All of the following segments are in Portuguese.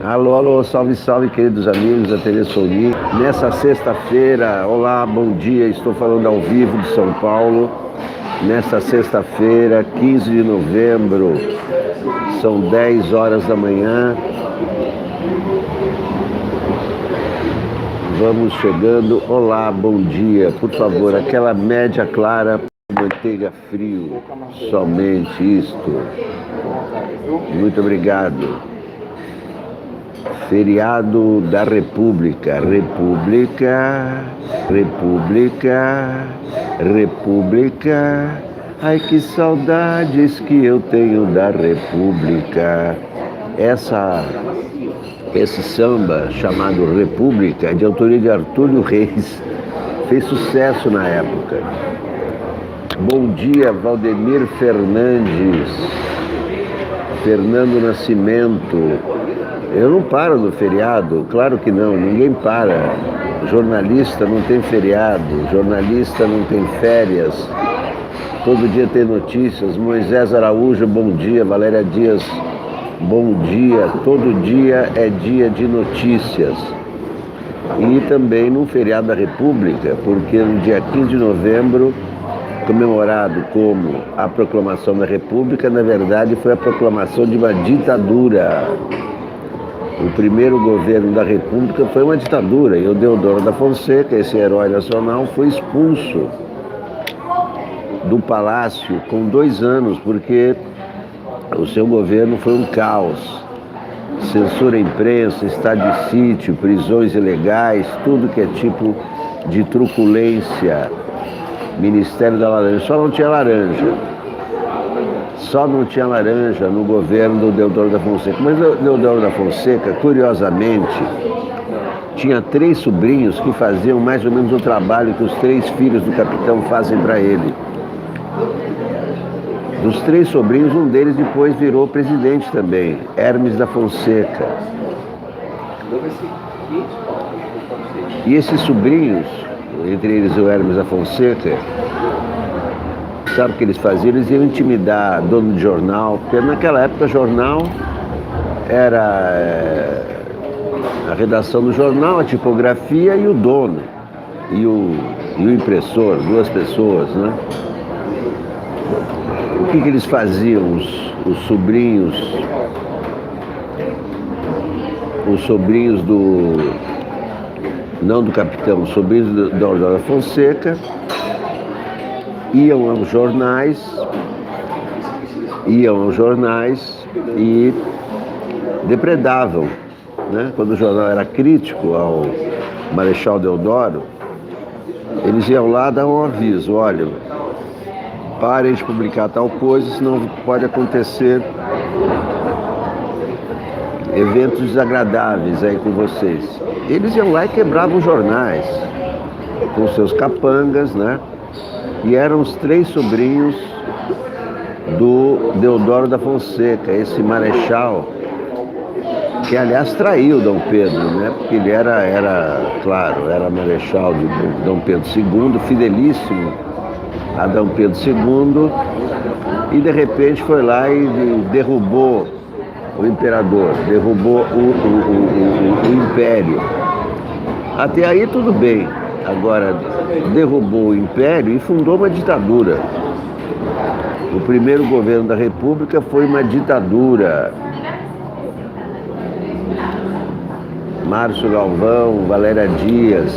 Alô, alô, salve, salve, queridos amigos da TV Sony. Nessa sexta-feira, olá, bom dia, estou falando ao vivo de São Paulo. Nessa sexta-feira, 15 de novembro, são 10 horas da manhã. Vamos chegando. Olá, bom dia. Por favor, aquela média clara, manteiga frio, somente isto. Muito obrigado. Feriado da República. República. Ai, que saudades que eu tenho da República. Esse samba chamado República é de autoria de Artúrio Reis. Fez sucesso na época. Bom dia, Valdemir Fernandes. Fernando Nascimento. Eu não paro no feriado, claro que não, ninguém para. Jornalista não tem feriado, jornalista não tem férias. Todo dia tem notícias. Moisés Araújo, bom dia. Valéria Dias, bom dia. Todo dia é dia de notícias. E também no feriado da República, porque no dia 15 de novembro, comemorado como a proclamação da República, na verdade foi a proclamação de uma ditadura. O primeiro governo da República foi uma ditadura e o Deodoro da Fonseca, esse herói nacional, foi expulso do palácio com 2 anos, porque o seu governo foi um caos. Censura à imprensa, estado de sítio, prisões ilegais, tudo que é tipo de truculência. Ministério da Laranja, só não tinha laranja no governo do Deodoro da Fonseca. Mas o Deodoro da Fonseca, curiosamente, tinha 3 sobrinhos que faziam mais ou menos o trabalho que os 3 filhos do capitão fazem para ele. Dos 3 sobrinhos, um deles depois virou presidente também, Hermes da Fonseca. E esses sobrinhos, entre eles o Hermes da Fonseca, sabe o que eles faziam? Eles iam intimidar dono de jornal, porque naquela época jornal era a redação do jornal, a tipografia e o dono, e o impressor, 2 pessoas, né? O que eles faziam, os sobrinhos não do capitão, os sobrinhos do Deodoro da Fonseca, iam aos jornais e depredavam, né? Quando o jornal era crítico ao Marechal Deodoro, eles iam lá dar um aviso: olha, parem de publicar tal coisa, senão pode acontecer eventos desagradáveis aí com vocês. Eles iam lá e quebravam os jornais com seus capangas, né? E eram os 3 sobrinhos do Deodoro da Fonseca, esse marechal, que aliás traiu Dom Pedro, né? Porque ele era marechal de Dom Pedro II, fidelíssimo a Dom Pedro II, e de repente foi lá e derrubou o imperador, derrubou o império. Até aí tudo bem. Agora, derrubou o império e fundou uma ditadura. O primeiro governo da República foi uma ditadura. Márcio Galvão, Valéria Dias.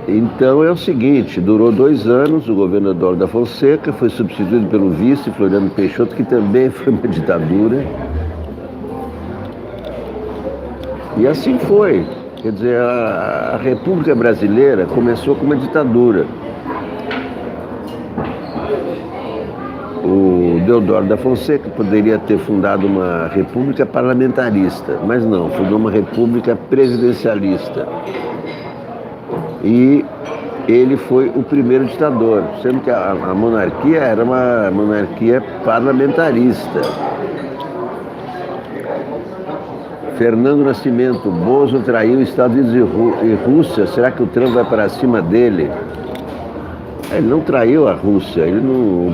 Então é o seguinte, durou 2 anos o governo Deodoro da Fonseca, foi substituído pelo vice Floriano Peixoto, que também foi uma ditadura. E assim foi. Quer dizer, a República Brasileira começou com uma ditadura. O Deodoro da Fonseca poderia ter fundado uma república parlamentarista, mas não, fundou uma república presidencialista. E ele foi o primeiro ditador, sendo que a monarquia era uma monarquia parlamentarista. Fernando Nascimento, Bozo traiu Estados Unidos e Rússia, será que o Trump vai para cima dele? Ele não traiu a Rússia, o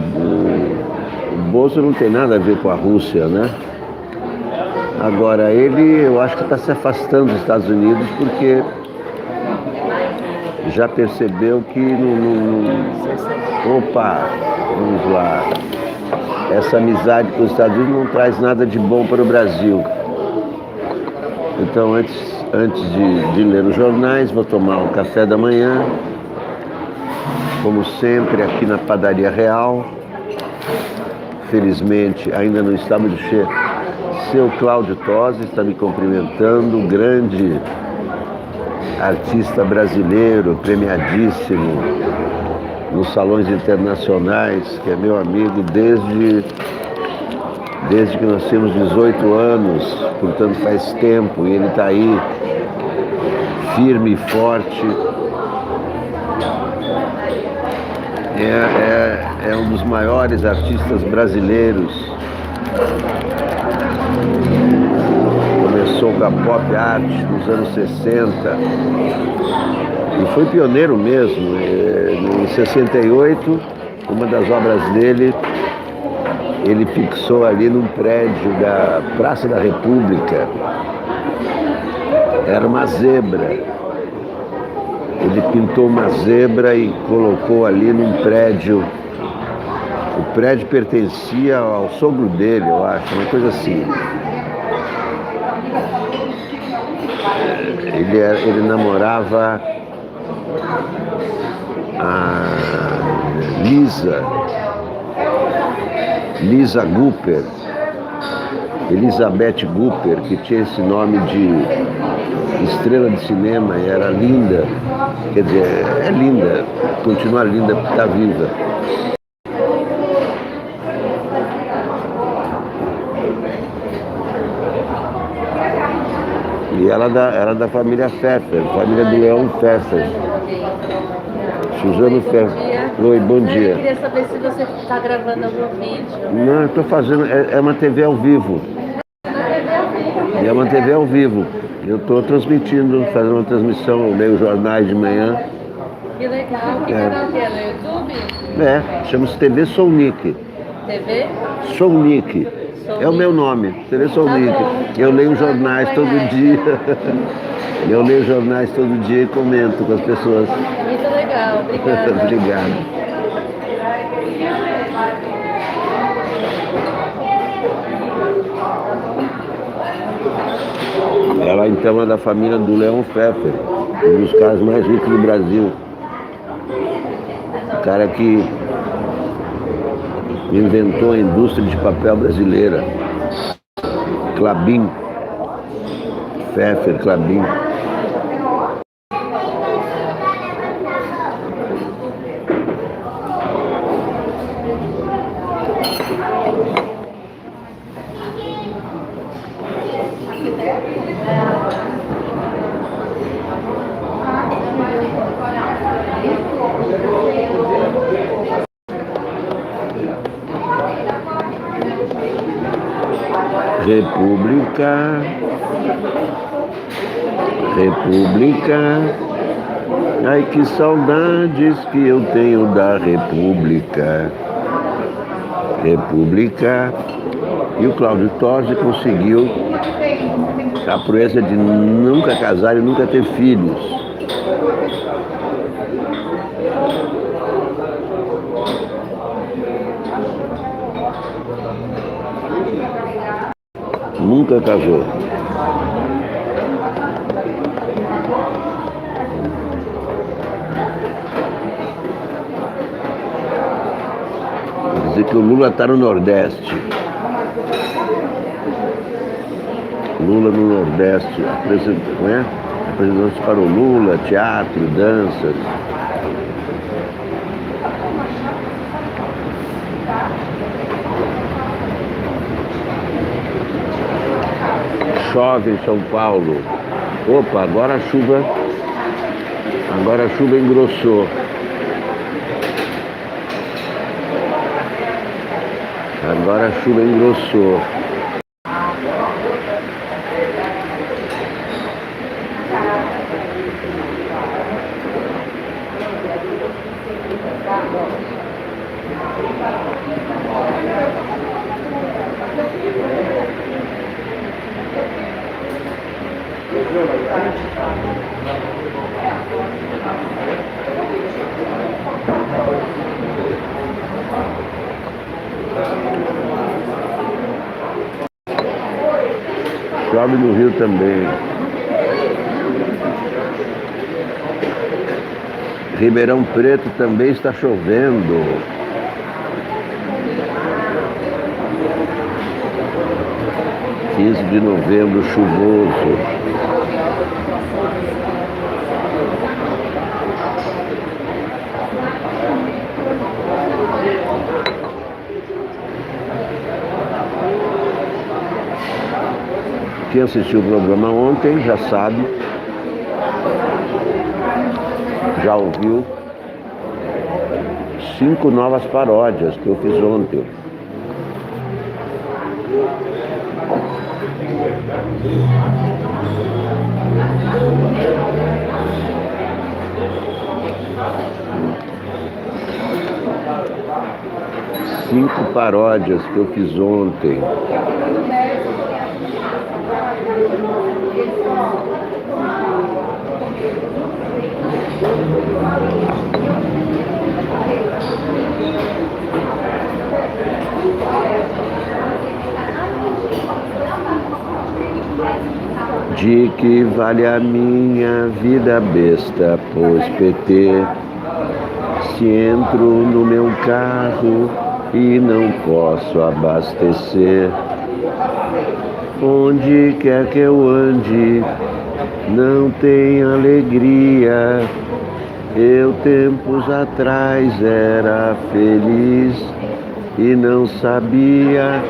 Bozo não tem nada a ver com a Rússia, né? Agora, ele, eu acho que está se afastando dos Estados Unidos porque já percebeu que opa, vamos lá, essa amizade com os Estados Unidos não traz nada de bom para o Brasil. Então, antes de ler os jornais, vou tomar um café da manhã, como sempre, aqui na Padaria Real. Felizmente, ainda não está muito cheio. Seu Cláudio Tosi está me cumprimentando, grande artista brasileiro, premiadíssimo nos salões internacionais, que é meu amigo desde que nós temos 18 anos, portanto faz tempo, e ele está aí, firme e forte. É um dos maiores artistas brasileiros. Começou com a pop art nos anos 60 e foi pioneiro mesmo. Em 68, uma das obras dele, ele fixou ali num prédio da Praça da República. Era uma zebra. Ele pintou uma zebra e colocou ali num prédio. O prédio pertencia ao sogro dele, eu acho, uma coisa assim. Ele namorava a Lisa Gupper, Elizabeth Gupper, que tinha esse nome de estrela de cinema e era linda. Quer dizer, é linda, continua linda porque está viva. E ela era da família Pfeffer, família do Leão Pfeffer. Suzano Pfeffer. Oi, bom dia. Eu queria saber se você está gravando algum vídeo. Não, eu estou fazendo, é uma TV ao vivo. É uma TV ao vivo. Eu estou transmitindo, fazendo uma transmissão, eu leio jornais de manhã. Que legal. Que canal que é? No YouTube? Chama-se TV Soulnick. TV? Soulnick. É o meu nome, TV Soulnick. Eu leio jornais todo dia. Eu leio jornais todo dia e comento com as pessoas. Muito legal, obrigada. Obrigado. Ela então é da família do Leão Pfeffer, um dos caras mais ricos do Brasil. O cara que inventou a indústria de papel brasileira. Klabin. Pfeffer, Klabin. República, ai que saudades que eu tenho da República. E o Cláudio Tosi conseguiu a proeza de nunca casar e nunca ter filhos. Nunca casou. Quer dizer que o Lula está no Nordeste. Lula no Nordeste. Apresentações para o Lula, teatro, danças. Chove em São Paulo. Opa, agora a chuva engrossou. Agora a chuva engrossou. Chove no Rio também. Ribeirão Preto também está chovendo. 15 de novembro, chuvoso. Quem assistiu o programa ontem já sabe, já ouviu 5 novas paródias que eu fiz ontem. Cinco paródias que eu fiz ontem. De que vale a minha vida besta, pois PT, se entro no meu carro e não posso abastecer, onde quer que eu ande, não tem alegria. Eu tempos atrás era feliz e não sabia.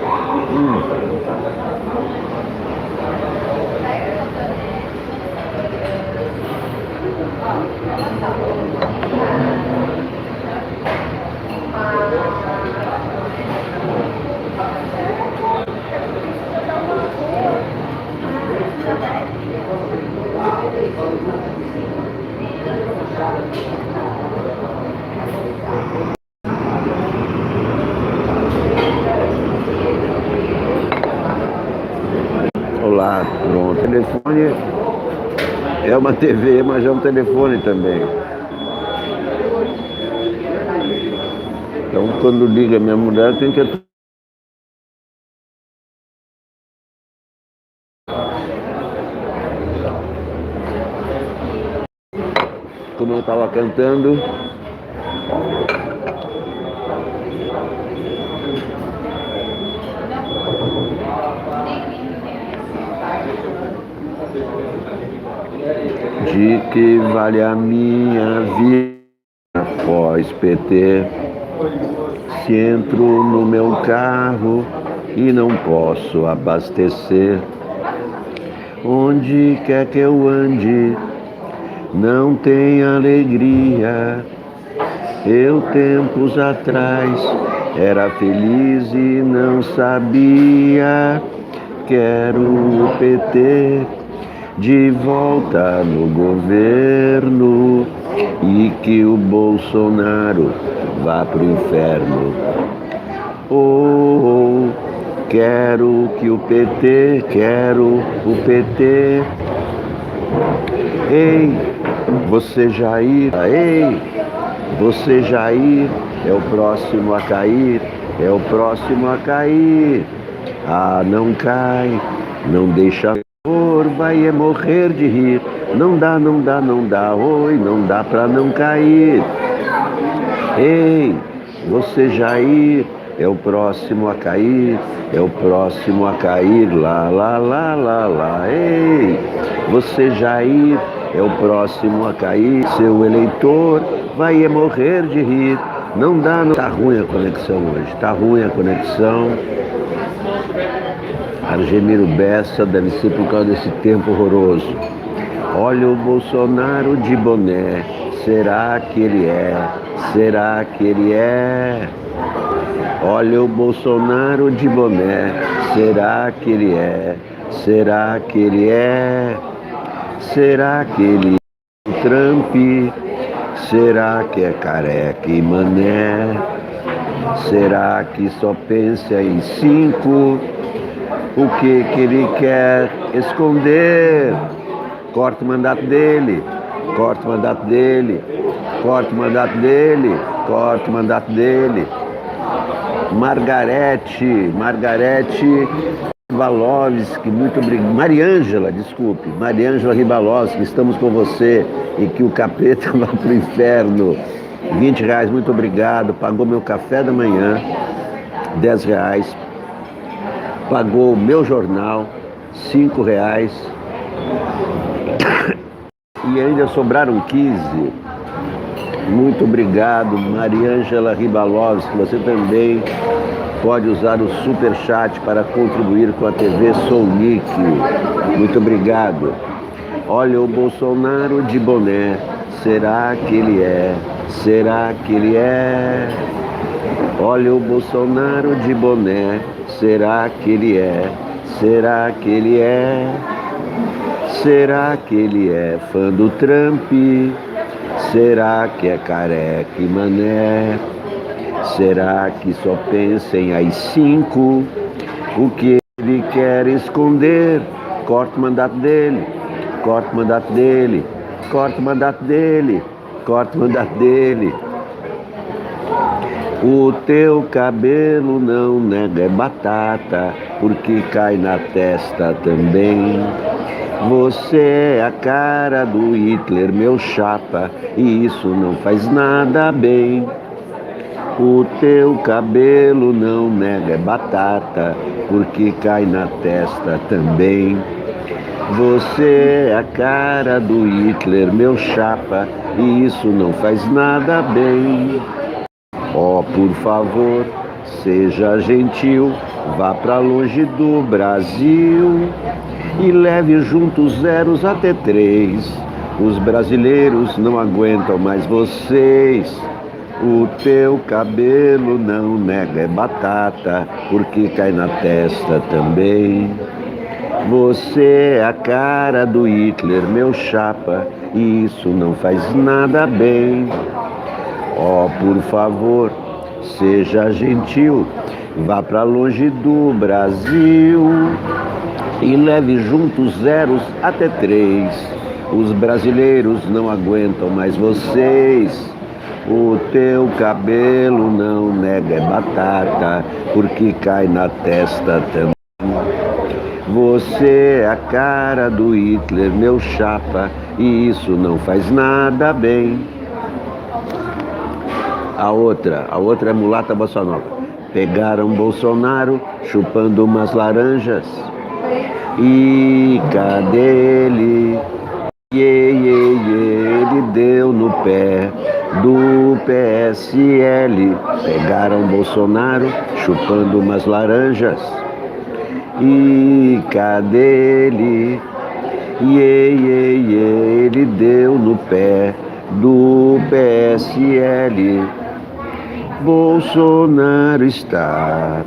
Olá, pronto. O telefone é uma TV, mas é um telefone também. Então, quando liga minha mulher, tem que... Como eu estava cantando, de que vale a minha vida após PT, se entro no meu carro e não posso abastecer, onde quer que eu ande, não tem alegria. Eu tempos atrás era feliz e não sabia. Quero o PT de volta no governo e que o Bolsonaro vá pro inferno. Oh, quero que o PT, quero o PT. Ei, você Jair, ei, você Jair, é o próximo a cair, é o próximo a cair. Ah, não cai, não deixa, vai morrer de rir. Não dá, não dá, não dá, oi, não dá pra não cair. Ei, você Jair, é o próximo a cair, é o próximo a cair, lá, lá, lá, lá, lá. Ei, você Jair, é o próximo a cair, seu eleitor vai morrer de rir. Não dá, não. Tá ruim a conexão hoje, tá ruim a conexão. Argemiro Bessa, deve ser por causa desse tempo horroroso. Olha o Bolsonaro de boné, será que ele é? Será que ele é? Olha o Bolsonaro de boné, será que ele é? Será que ele é? Será que ele é o Trump? Será que é careca e mané? Será que só pensa em 5? O que ele quer esconder? corta o mandato dele, corta o mandato dele, corta o mandato dele, corta o mandato dele. Margarete Ribalovski, muito obrigado. Mariângela, desculpe, Mariângela Ribalovski, estamos com você e que o capeta vá pro inferno. R$ 20, muito obrigado. Pagou meu café da manhã, R$ 10. Pagou o meu jornal, R$ 5. E ainda sobraram 15. Muito obrigado, Mariângela Ribalovski. Você também pode usar o superchat para contribuir com a TV Soulnick. Muito obrigado. Olha o Bolsonaro de boné. Será que ele é? Será que ele é? Olha o Bolsonaro de boné. Será que ele é? Será que ele é? Será que ele é fã do Trump? Será que é careca e mané? Será que só pensa em AI-5? O que ele quer esconder? Corta o mandato dele, corta o mandato dele, corta o mandato dele, corta o mandato dele. O teu cabelo não nega é batata, porque cai na testa também. Você é a cara do Hitler, meu chapa, e isso não faz nada bem. O teu cabelo não nega é batata, porque cai na testa também. Você é a cara do Hitler, meu chapa, e isso não faz nada bem. Oh, por favor, seja gentil, vá pra longe do Brasil e leve junto os zeros até 3. Os brasileiros não aguentam mais vocês. O teu cabelo não nega é batata, porque cai na testa também. Você é a cara do Hitler, meu chapa, e isso não faz nada bem. Oh, por favor, seja gentil, vá pra longe do Brasil e leve junto os zeros até 3. Os brasileiros não aguentam mais vocês. O teu cabelo não nega é batata, porque cai na testa também. Você é a cara do Hitler, meu chapa, e isso não faz nada bem. A outra é mulata bossa nova. Pegaram Bolsonaro chupando umas laranjas. E cadê ele? Ele deu no pé do PSL. Pegaram Bolsonaro chupando umas laranjas. E cadê ele? Ele deu no pé do PSL. Bolsonaro está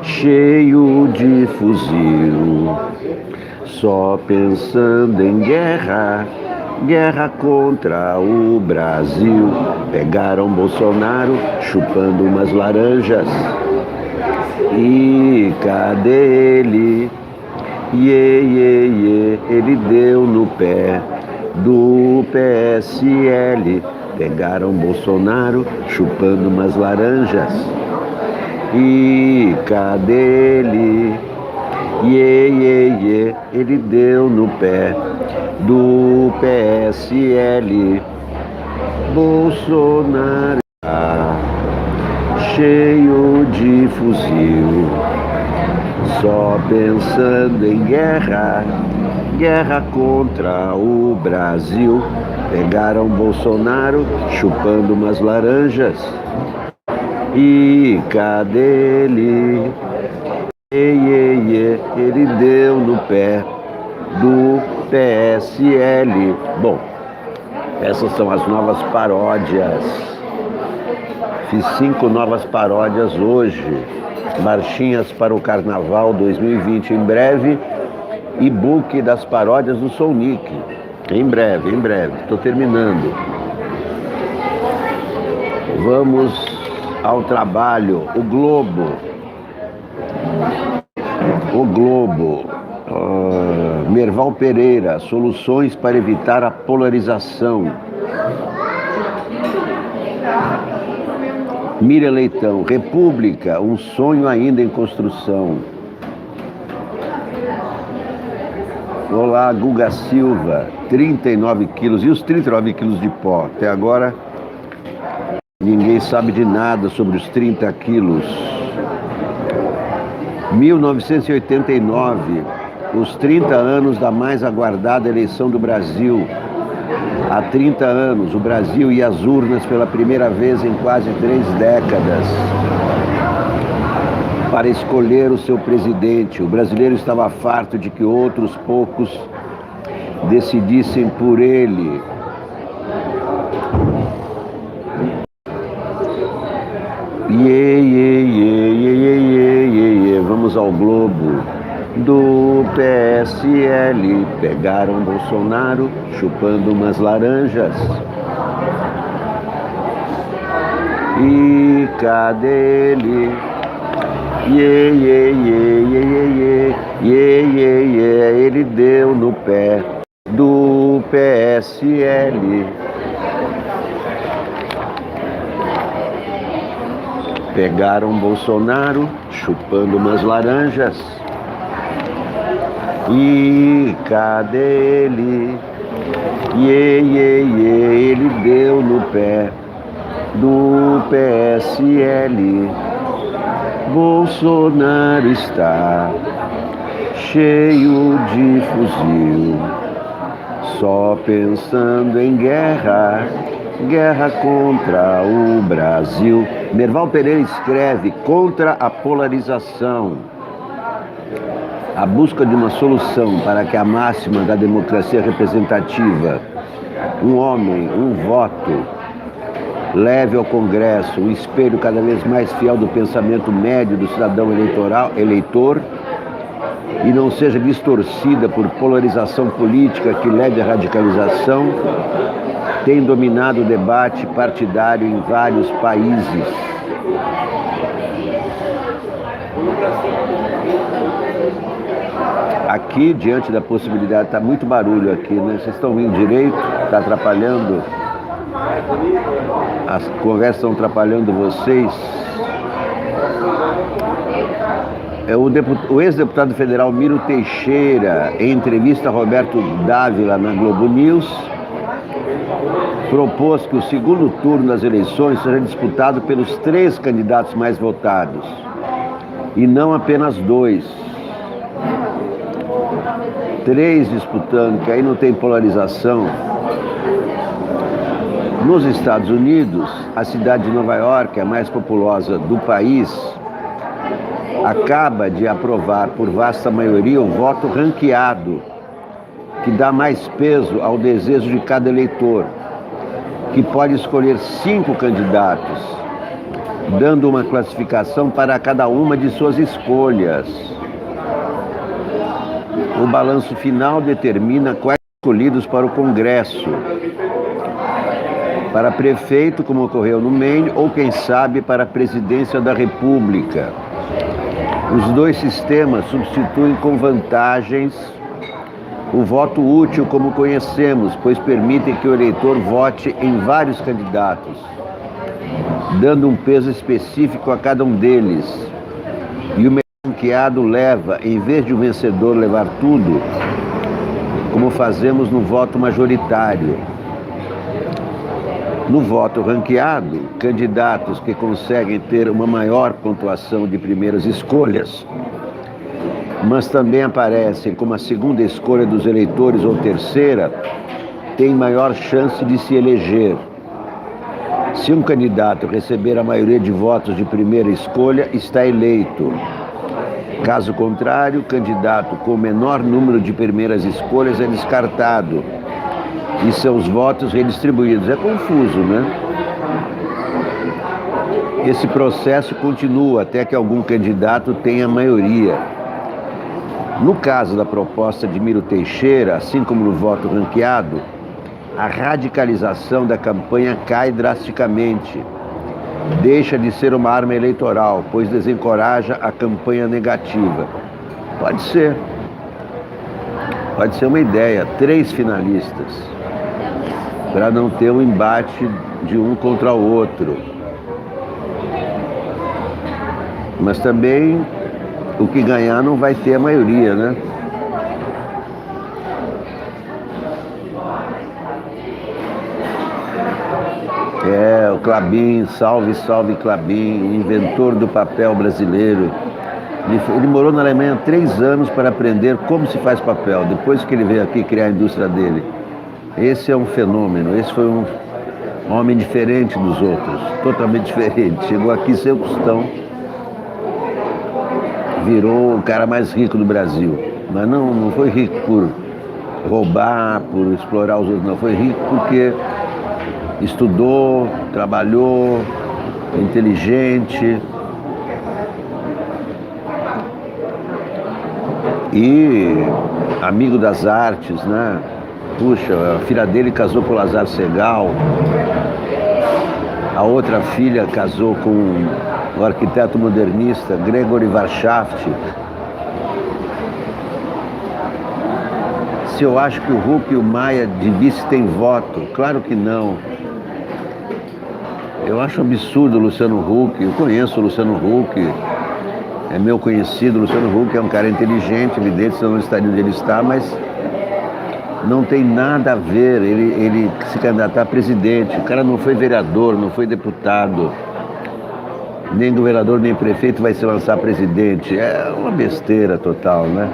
cheio de fuzil, só pensando em guerra, guerra contra o Brasil. Pegaram Bolsonaro chupando umas laranjas. E cadê ele? Ele deu no pé do PSL. Pegaram Bolsonaro chupando umas laranjas. E cadê ele? Ele deu no pé do PSL. Bolsonaro está cheio de fuzil, só pensando em guerra, guerra contra o Brasil. Pegaram Bolsonaro chupando umas laranjas. E cadê ele? Ele deu no pé do PSL. Bom, essas são as novas paródias. Fiz 5 novas paródias hoje. Marchinhas para o Carnaval 2020. Em breve, e-book das paródias do Soulnick. Em breve. Estou terminando. Vamos ao trabalho. O Globo. Merval Pereira, soluções para evitar a polarização. Miriam Leitão, República, um sonho ainda em construção. Olá, Guga Silva, 39 quilos. E os 39 quilos de pó? Até agora, ninguém sabe de nada sobre os 30 quilos. 1989, os 30 anos da mais aguardada eleição do Brasil. Há 30 anos, o Brasil ia às urnas pela primeira vez em quase 3 décadas para escolher o seu presidente. O brasileiro estava farto de que outros poucos decidissem por ele. Vamos ao Globo. Do PSL pegaram Bolsonaro chupando umas laranjas. E cadê ele? Ele deu no pé do PSL. Pegaram Bolsonaro chupando umas laranjas. E cadê ele? Ele deu no pé do PSL. Bolsonaro está cheio de fuzil, só pensando em guerra, guerra contra o Brasil. Merval Pereira escreve contra a polarização. A busca de uma solução para que a máxima da democracia representativa, um homem, um voto, leve ao Congresso um espelho cada vez mais fiel do pensamento médio do cidadão eleitor e não seja distorcida por polarização política que leve à radicalização, tem dominado o debate partidário em vários países. Aqui, diante da possibilidade, está muito barulho aqui, né? Vocês estão ouvindo direito? Está atrapalhando? As conversas estão atrapalhando vocês? O ex-deputado federal Miro Teixeira, em entrevista a Roberto Dávila na Globo News, propôs que o segundo turno das eleições seja disputado pelos 3 candidatos mais votados, e não apenas 2. 3 disputando, que aí não tem polarização. Nos Estados Unidos, a cidade de Nova York, a mais populosa do país, acaba de aprovar por vasta maioria o voto ranqueado, que dá mais peso ao desejo de cada eleitor, que pode escolher 5 candidatos, dando uma classificação para cada uma de suas escolhas. O balanço final determina quais escolhidos para o Congresso, para prefeito, como ocorreu no Maine, ou quem sabe para a presidência da República. Os 2 sistemas substituem com vantagens o voto útil como conhecemos, pois permitem que o eleitor vote em vários candidatos, dando um peso específico a cada um deles. E o ranqueado leva, em vez de o vencedor levar tudo, como fazemos no voto majoritário. No voto ranqueado, candidatos que conseguem ter uma maior pontuação de primeiras escolhas, mas também aparecem como a segunda escolha dos eleitores ou terceira, têm maior chance de se eleger. Se um candidato receber a maioria de votos de primeira escolha, está eleito. Caso contrário, o candidato com o menor número de primeiras escolhas é descartado e seus votos redistribuídos. É confuso, né? Esse processo continua até que algum candidato tenha a maioria. No caso da proposta de Miro Teixeira, assim como no voto ranqueado, a radicalização da campanha cai drasticamente. Deixa de ser uma arma eleitoral, pois desencoraja a campanha negativa. Pode ser. Pode ser uma ideia, 3 finalistas, para não ter um embate de um contra o outro. Mas também o que ganhar não vai ter a maioria, né? O Klabin, salve, salve Klabin, inventor do papel brasileiro. Ele morou na Alemanha 3 anos para aprender como se faz papel, depois que ele veio aqui criar a indústria dele. Esse é um fenômeno, esse foi um homem diferente dos outros, totalmente diferente. Chegou aqui sem tostão, virou o cara mais rico do Brasil. Mas não foi rico por roubar, por explorar os outros, não. Foi rico porque estudou, trabalhou, inteligente. E amigo das artes, né? Puxa, a filha dele casou com o Lazar Segal, a outra filha casou com o arquiteto modernista Gregory Warschaft. Se eu acho que o Huck e o Maia de vice têm voto, claro que não. Eu acho absurdo o Luciano Huck, eu conheço o Luciano Huck, é meu conhecido. O Luciano Huck é um cara inteligente, evidente, senão não estaria onde ele está, mas não tem nada a ver ele se candidatar a presidente. O cara não foi vereador, não foi deputado, nem governador, nem prefeito vai se lançar presidente. É uma besteira total, né?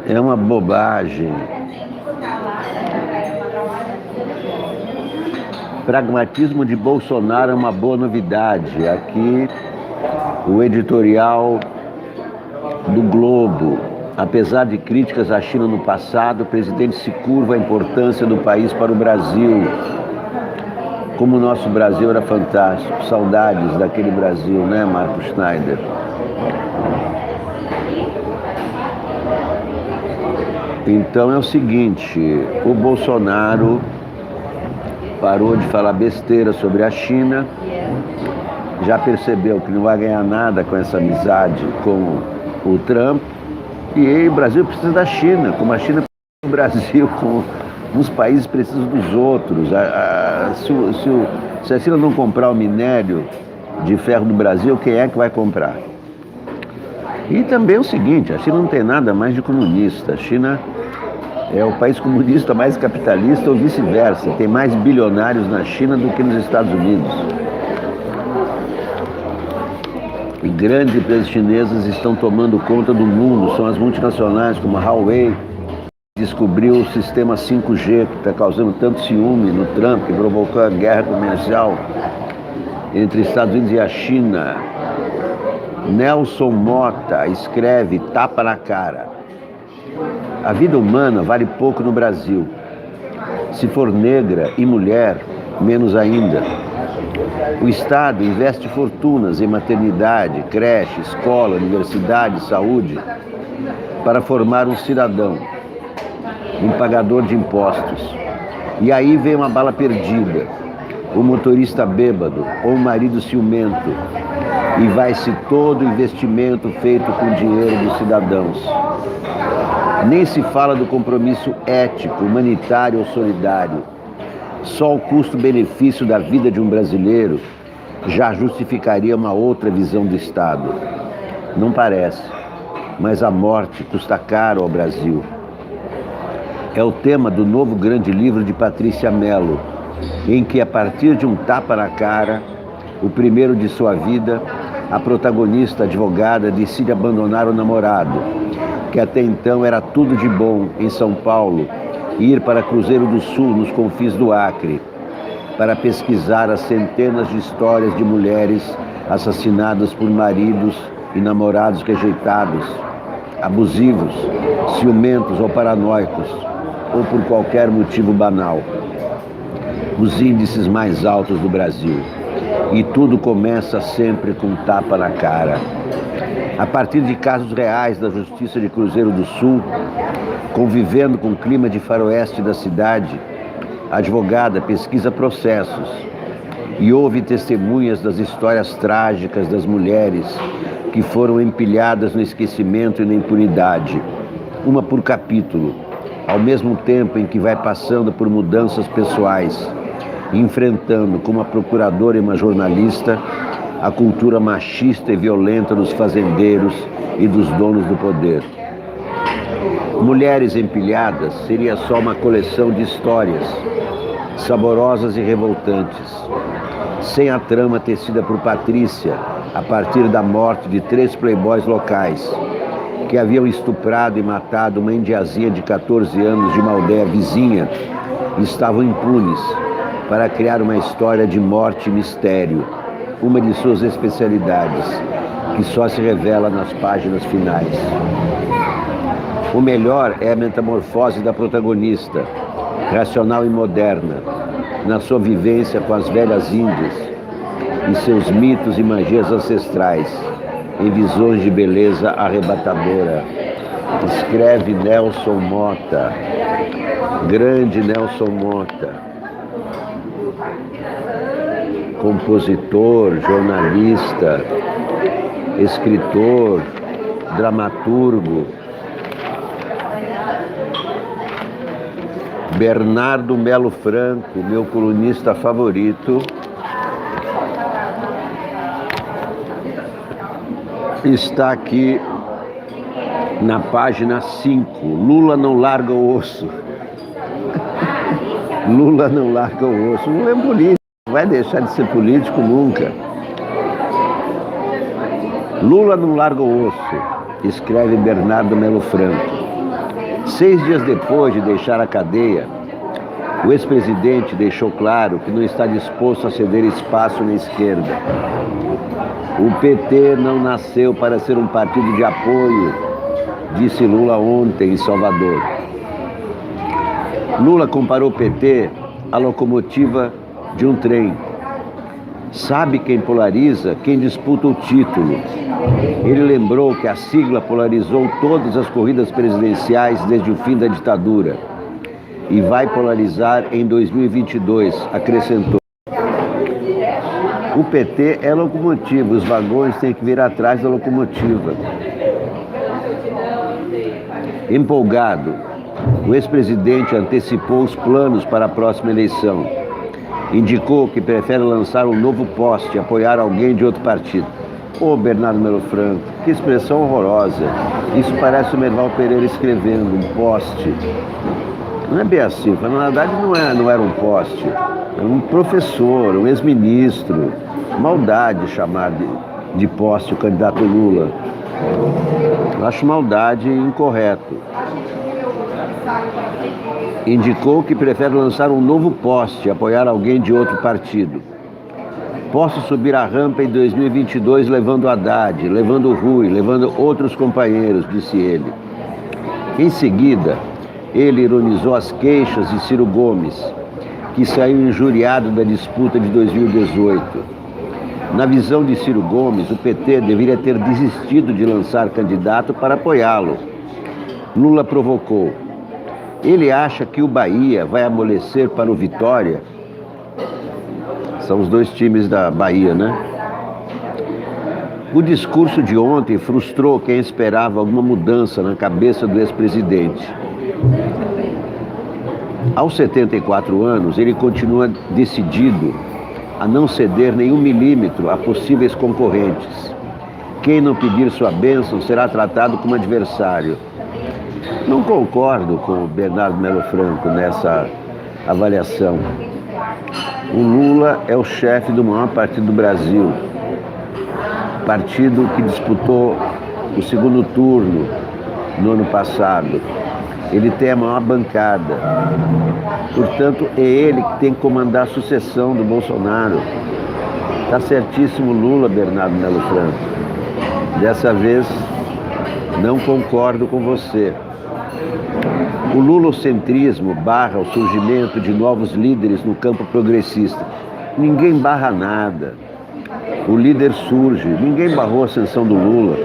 É uma bobagem. Pragmatismo de Bolsonaro é uma boa novidade. Aqui, o editorial do Globo. Apesar de críticas à China no passado, o presidente se curva à importância do país para o Brasil. Como o nosso Brasil era fantástico. Saudades daquele Brasil, né, Marco Schneider? Então é o seguinte, o Bolsonaro parou de falar besteira sobre a China, já percebeu que não vai ganhar nada com essa amizade com o Trump, e o Brasil precisa da China, como a China precisa do Brasil, como uns países precisam dos outros. Se a China não comprar o minério de ferro do Brasil, quem é que vai comprar? E também é o seguinte, a China não tem nada mais de comunista. A China é o país comunista mais capitalista ou vice-versa. Tem mais bilionários na China do que nos Estados Unidos. E grandes empresas chinesas estão tomando conta do mundo. São as multinacionais como a Huawei, que descobriu o sistema 5G, que está causando tanto ciúme no Trump, que provocou a guerra comercial entre Estados Unidos e a China. Nelson Mota escreve, tapa na cara. A vida humana vale pouco no Brasil. Se for negra e mulher, menos ainda. O Estado investe fortunas em maternidade, creche, escola, universidade, saúde, para formar um cidadão, um pagador de impostos. E aí vem uma bala perdida, o motorista bêbado ou o marido ciumento, e vai-se todo o investimento feito com o dinheiro dos cidadãos. Nem se fala do compromisso ético, humanitário ou solidário. Só o custo-benefício da vida de um brasileiro já justificaria uma outra visão do Estado. Não parece, mas a morte custa caro ao Brasil. É o tema do novo grande livro de Patrícia Mello, em que, a partir de um tapa na cara, o primeiro de sua vida, a protagonista advogada decide abandonar o namorado, que até então era tudo de bom em São Paulo, e ir para Cruzeiro do Sul, nos confins do Acre, para pesquisar as centenas de histórias de mulheres assassinadas por maridos e namorados rejeitados, abusivos, ciumentos ou paranoicos, ou por qualquer motivo banal. Os índices mais altos do Brasil. E tudo começa sempre com um tapa na cara. A partir de casos reais da Justiça de Cruzeiro do Sul, convivendo com o clima de faroeste da cidade, a advogada pesquisa processos e ouve testemunhas das histórias trágicas das mulheres que foram empilhadas no esquecimento e na impunidade. uma por capítulo, ao mesmo tempo em que vai passando por mudanças pessoais, enfrentando como uma procuradora e uma jornalista a cultura machista e violenta dos fazendeiros e dos donos do poder. Mulheres Empilhadas seria só uma coleção de histórias saborosas e revoltantes, sem a trama tecida por Patrícia a partir da morte de 3 playboys locais que haviam estuprado e matado uma indiazinha de 14 anos de uma aldeia vizinha e estavam impunes, para criar uma história de morte e mistério, uma de suas especialidades, que só se revela nas páginas finais. O melhor é a metamorfose da protagonista, racional e moderna, na sua vivência com as velhas índias e seus mitos e magias ancestrais, em visões de beleza arrebatadora. Escreve Nelson Motta, grande Nelson Motta, compositor, jornalista, escritor, dramaturgo. Bernardo Melo Franco, meu colunista favorito, está aqui na página 5. Lula não larga o osso. Lula não larga o osso. Lula é político, não vai deixar de ser político nunca. Lula não larga o osso, escreve Bernardo Melo Franco. 6 dias depois de deixar a cadeia, o ex-presidente deixou claro que não está disposto a ceder espaço na esquerda. O PT não nasceu para ser um partido de apoio, disse Lula ontem em Salvador. Lula comparou o PT à locomotiva de um trem. Sabe quem polariza? Quem disputa o título. Ele lembrou que a sigla polarizou todas as corridas presidenciais desde o fim da ditadura e vai polarizar em 2022, acrescentou. O PT é locomotiva, os vagões têm que vir atrás da locomotiva. Empolgado, o ex-presidente antecipou os planos para a próxima eleição. Indicou que prefere lançar um novo poste e apoiar alguém de outro partido. Ô, Bernardo Melo Franco, que expressão horrorosa. Isso parece o Merval Pereira escrevendo, um poste. Não é bem assim, na verdade não era um poste. Era um professor, um ex-ministro. Maldade chamar de poste o candidato Lula. Eu acho maldade incorreto. Indicou que prefere lançar um novo poste e apoiar alguém de outro partido. Posso subir a rampa em 2022 levando Haddad, levando Rui, levando outros companheiros, disse ele. Em seguida, ele ironizou as queixas de Ciro Gomes, que saiu injuriado da disputa de 2018. Na visão de Ciro Gomes, o PT deveria ter desistido de lançar candidato para apoiá-lo. Lula provocou. Ele acha que o Bahia vai amolecer para o Vitória? São os 2 times da Bahia, né? O discurso de ontem frustrou quem esperava alguma mudança na cabeça do ex-presidente. Aos 74 anos, ele continua decidido a não ceder nenhum milímetro a possíveis concorrentes. Quem não pedir sua bênção será tratado como adversário. Não concordo com o Bernardo Melo Franco nessa avaliação. O Lula é o chefe do maior partido do Brasil. Partido que disputou o segundo turno no ano passado. Ele tem a maior bancada. Portanto, é ele que tem que comandar a sucessão do Bolsonaro. Está certíssimo Lula, Bernardo Melo Franco. Dessa vez, não concordo com você. O lulocentrismo barra o surgimento de novos líderes no campo progressista. Ninguém barra nada. O líder surge. Ninguém barrou a ascensão do Lula,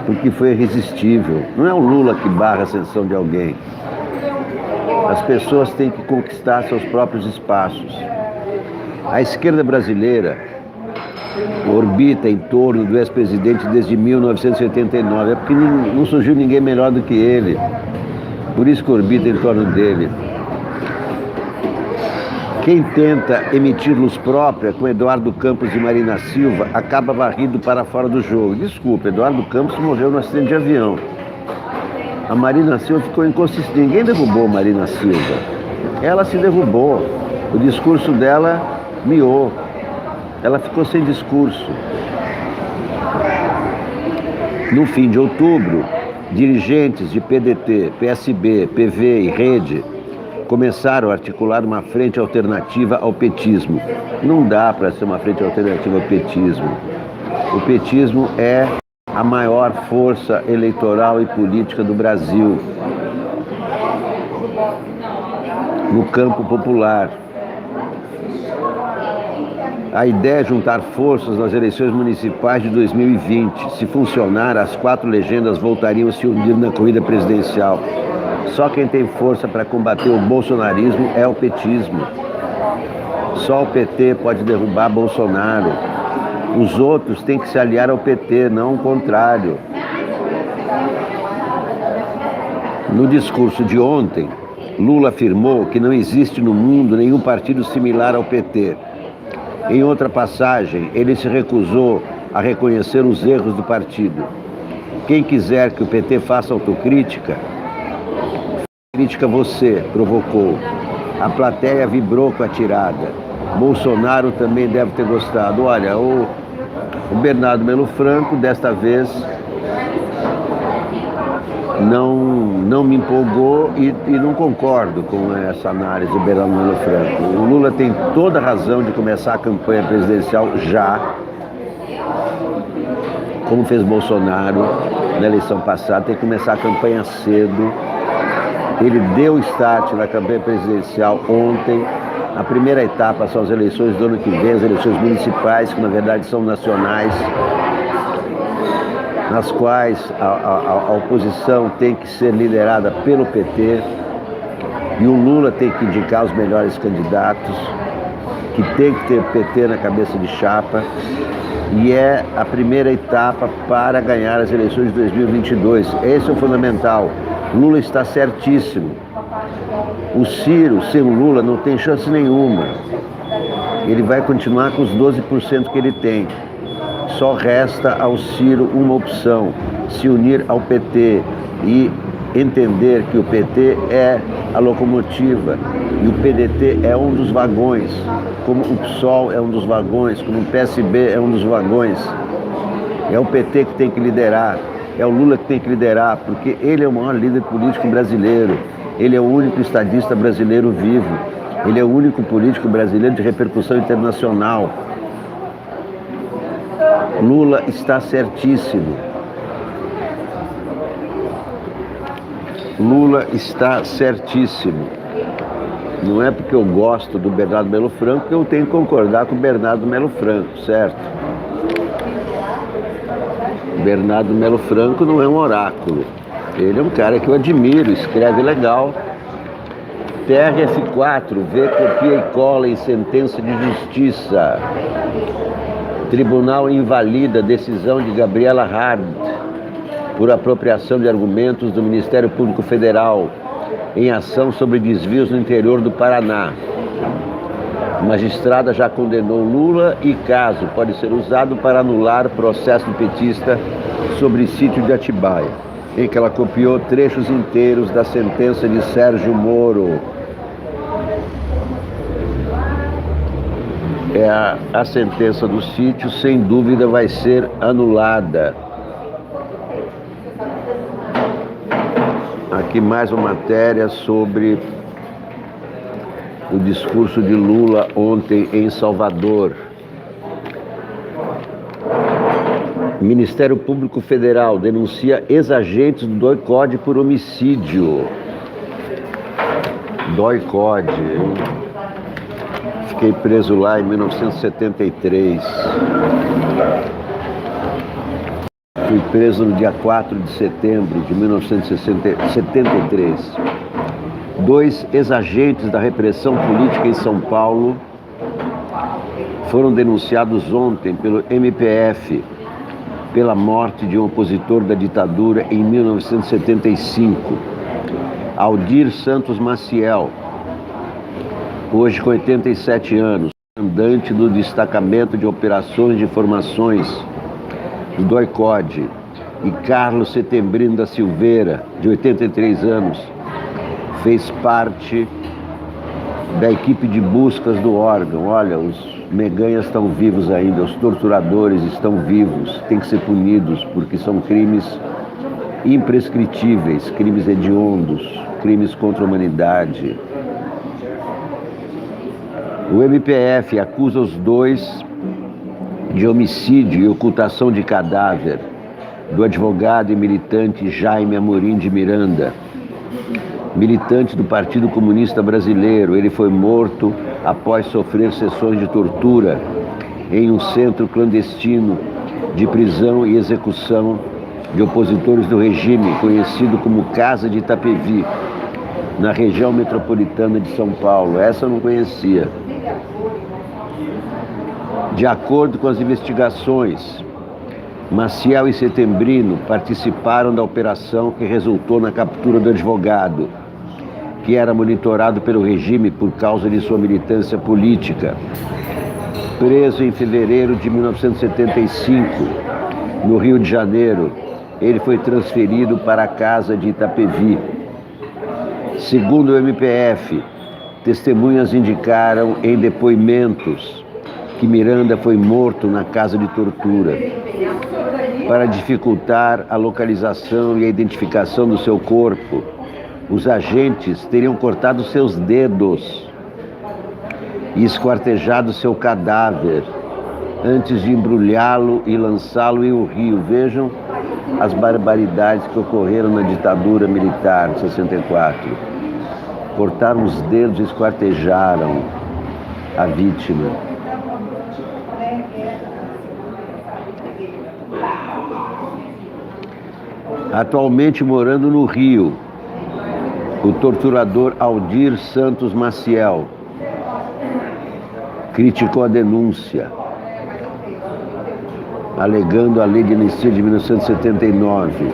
porque foi irresistível. Não é o Lula que barra a ascensão de alguém. As pessoas têm que conquistar seus próprios espaços. A esquerda brasileira orbita em torno do ex-presidente desde 1989. É porque não surgiu ninguém melhor do que ele. Por isso que orbita em torno dele. Quem tenta emitir luz própria com Eduardo Campos e Marina Silva acaba varrido para fora do jogo. Desculpa, Eduardo Campos morreu no acidente de avião. A Marina Silva ficou inconsistente. Ninguém derrubou Marina Silva. Ela se derrubou. O discurso dela miou. Ela ficou sem discurso. No fim de outubro, dirigentes de PDT, PSB, PV e Rede começaram a articular uma frente alternativa ao petismo. Não dá para ser uma frente alternativa ao petismo. O petismo é a maior força eleitoral e política do Brasil no campo popular. A ideia é juntar forças nas eleições municipais de 2020. Se funcionar, as 4 legendas voltariam a se unir na corrida presidencial. Só quem tem força para combater o bolsonarismo é o petismo. Só o PT pode derrubar Bolsonaro. Os outros têm que se aliar ao PT, não o contrário. No discurso de ontem, Lula afirmou que não existe no mundo nenhum partido similar ao PT. Em outra passagem, ele se recusou a reconhecer os erros do partido. Quem quiser que o PT faça autocrítica, crítica você, provocou. A plateia vibrou com a tirada. Bolsonaro também deve ter gostado. Olha, o Bernardo Melo Franco, desta vez, não me empolgou e não concordo com essa análise do Bernardo Melo Franco. O Lula tem toda a razão de começar a campanha presidencial já, como fez Bolsonaro na eleição passada, tem que começar a campanha cedo. Ele deu start na campanha presidencial ontem. A primeira etapa são as eleições do ano que vem, as eleições municipais, que na verdade são nacionais, nas quais a oposição tem que ser liderada pelo PT e o Lula tem que indicar os melhores candidatos, que tem que ter PT na cabeça de chapa, e é a primeira etapa para ganhar as eleições de 2022. Esse é o fundamental. Lula está certíssimo. O Ciro, sem o Lula, não tem chance nenhuma. Ele vai continuar com os 12% que ele tem. Só resta ao Ciro uma opção: se unir ao PT e entender que o PT é a locomotiva e o PDT é um dos vagões, como o PSOL é um dos vagões, como o PSB é um dos vagões. É o PT que tem que liderar, é o Lula que tem que liderar, porque ele é o maior líder político brasileiro, ele é o único estadista brasileiro vivo, ele é o único político brasileiro de repercussão internacional. Lula está certíssimo. Lula está certíssimo. Não é porque eu gosto do Bernardo Melo Franco que eu tenho que concordar com o Bernardo Melo Franco, certo? Bernardo Melo Franco não é um oráculo. Ele é um cara que eu admiro, escreve legal. TRF4, vê, copia e cola em sentença de justiça. Tribunal invalida decisão de Gabriela Hard por apropriação de argumentos do Ministério Público Federal em ação sobre desvios no interior do Paraná. A magistrada já condenou Lula e caso pode ser usado para anular processo petista sobre sítio de Atibaia, em que ela copiou trechos inteiros da sentença de Sérgio Moro. A sentença do sítio, sem dúvida, vai ser anulada. Aqui mais uma matéria sobre o discurso de Lula ontem em Salvador. Ministério Público Federal denuncia ex-agentes do DOI-CODE por homicídio. DOI-CODE, hein? Fiquei preso lá em 1973. Fui preso no dia 4 de setembro de 1973. 2 ex-agentes da repressão política em São Paulo foram denunciados ontem pelo MPF pela morte de um opositor da ditadura em 1975. Aldir Santos Maciel, hoje com 87 anos, comandante do Destacamento de Operações de Informações do DOI-CODE, e Carlos Setembrino da Silveira, de 83 anos, fez parte da equipe de buscas do órgão. Olha, os meganhas estão vivos ainda, os torturadores estão vivos, têm que ser punidos, porque são crimes imprescritíveis, crimes hediondos, crimes contra a humanidade. O MPF acusa os dois de homicídio e ocultação de cadáver do advogado e militante Jaime Amorim de Miranda, militante do Partido Comunista Brasileiro. Ele foi morto após sofrer sessões de tortura em um centro clandestino de prisão e execução de opositores do regime, conhecido como Casa de Itapevi, na região metropolitana de São Paulo. Essa eu não conhecia. De acordo com as investigações, Maciel e Setembrino participaram da operação que resultou na captura do advogado, que era monitorado pelo regime por causa de sua militância política. Preso em fevereiro de 1975, no Rio de Janeiro, ele foi transferido para a Casa de Itapevi. Segundo o MPF, testemunhas indicaram em depoimentos que Miranda foi morto na casa de tortura. Para dificultar a localização e a identificação do seu corpo, os agentes teriam cortado seus dedos e esquartejado seu cadáver antes de embrulhá-lo e lançá-lo em um rio. Vejam as barbaridades que ocorreram na ditadura militar de 64. Cortaram os dedos e esquartejaram a vítima. Atualmente morando no Rio, o torturador Aldir Santos Maciel criticou a denúncia, alegando a lei de anistia de 1979.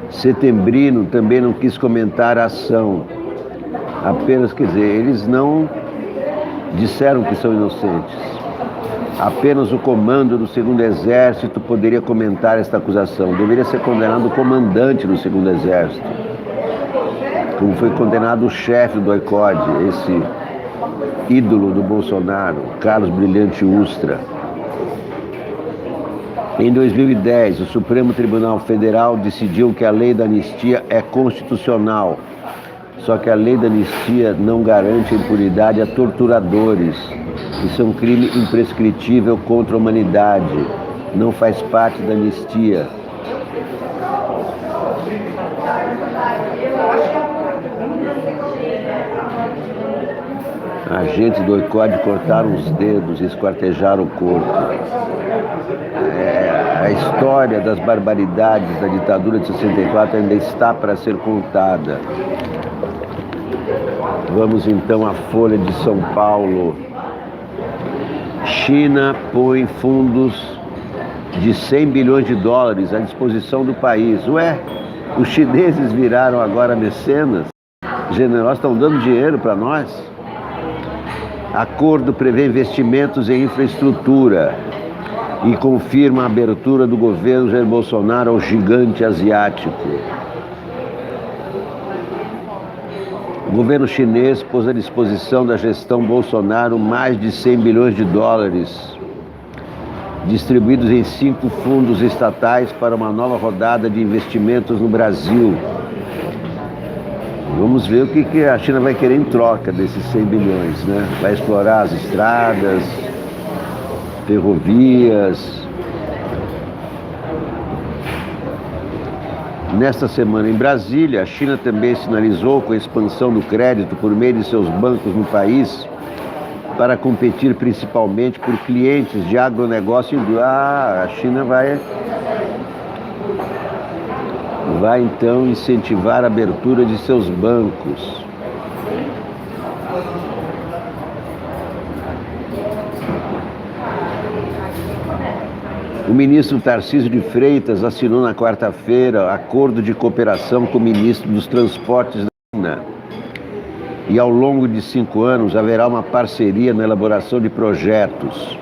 Setembrino também não quis comentar a ação, apenas, quer dizer, eles não disseram que são inocentes. Apenas o comando do 2º Exército poderia comentar esta acusação. Deveria ser condenado o comandante do 2º Exército, como foi condenado o chefe do DOI-CODE, esse ídolo do Bolsonaro, Carlos Brilhante Ustra. Em 2010, o Supremo Tribunal Federal decidiu que a lei da anistia é constitucional. Só que a lei da anistia não garante a impunidade a torturadores. Isso é um crime imprescritível contra a humanidade. Não faz parte da anistia. Agentes do DOI-CODE cortaram os dedos e esquartejaram o corpo. A história das barbaridades da ditadura de 64 ainda está para ser contada. Vamos então à Folha de São Paulo. China põe fundos de 100 bilhões de dólares à disposição do país. Ué, os chineses viraram agora mecenas? Generosos, estão dando dinheiro para nós? Acordo prevê investimentos em infraestrutura e confirma a abertura do governo Jair Bolsonaro ao gigante asiático. O governo chinês pôs à disposição da gestão Bolsonaro mais de 100 bilhões de dólares, distribuídos em 5 fundos estatais para uma nova rodada de investimentos no Brasil. Vamos ver o que a China vai querer em troca desses 100 bilhões, né? Vai explorar as estradas, ferrovias. Nesta semana em Brasília, a China também sinalizou com a expansão do crédito por meio de seus bancos no país para competir principalmente por clientes de agronegócio. A China vai então incentivar a abertura de seus bancos. O ministro Tarcísio de Freitas assinou na quarta-feira acordo de cooperação com o ministro dos Transportes da China. E ao longo de 5 anos haverá uma parceria na elaboração de projetos.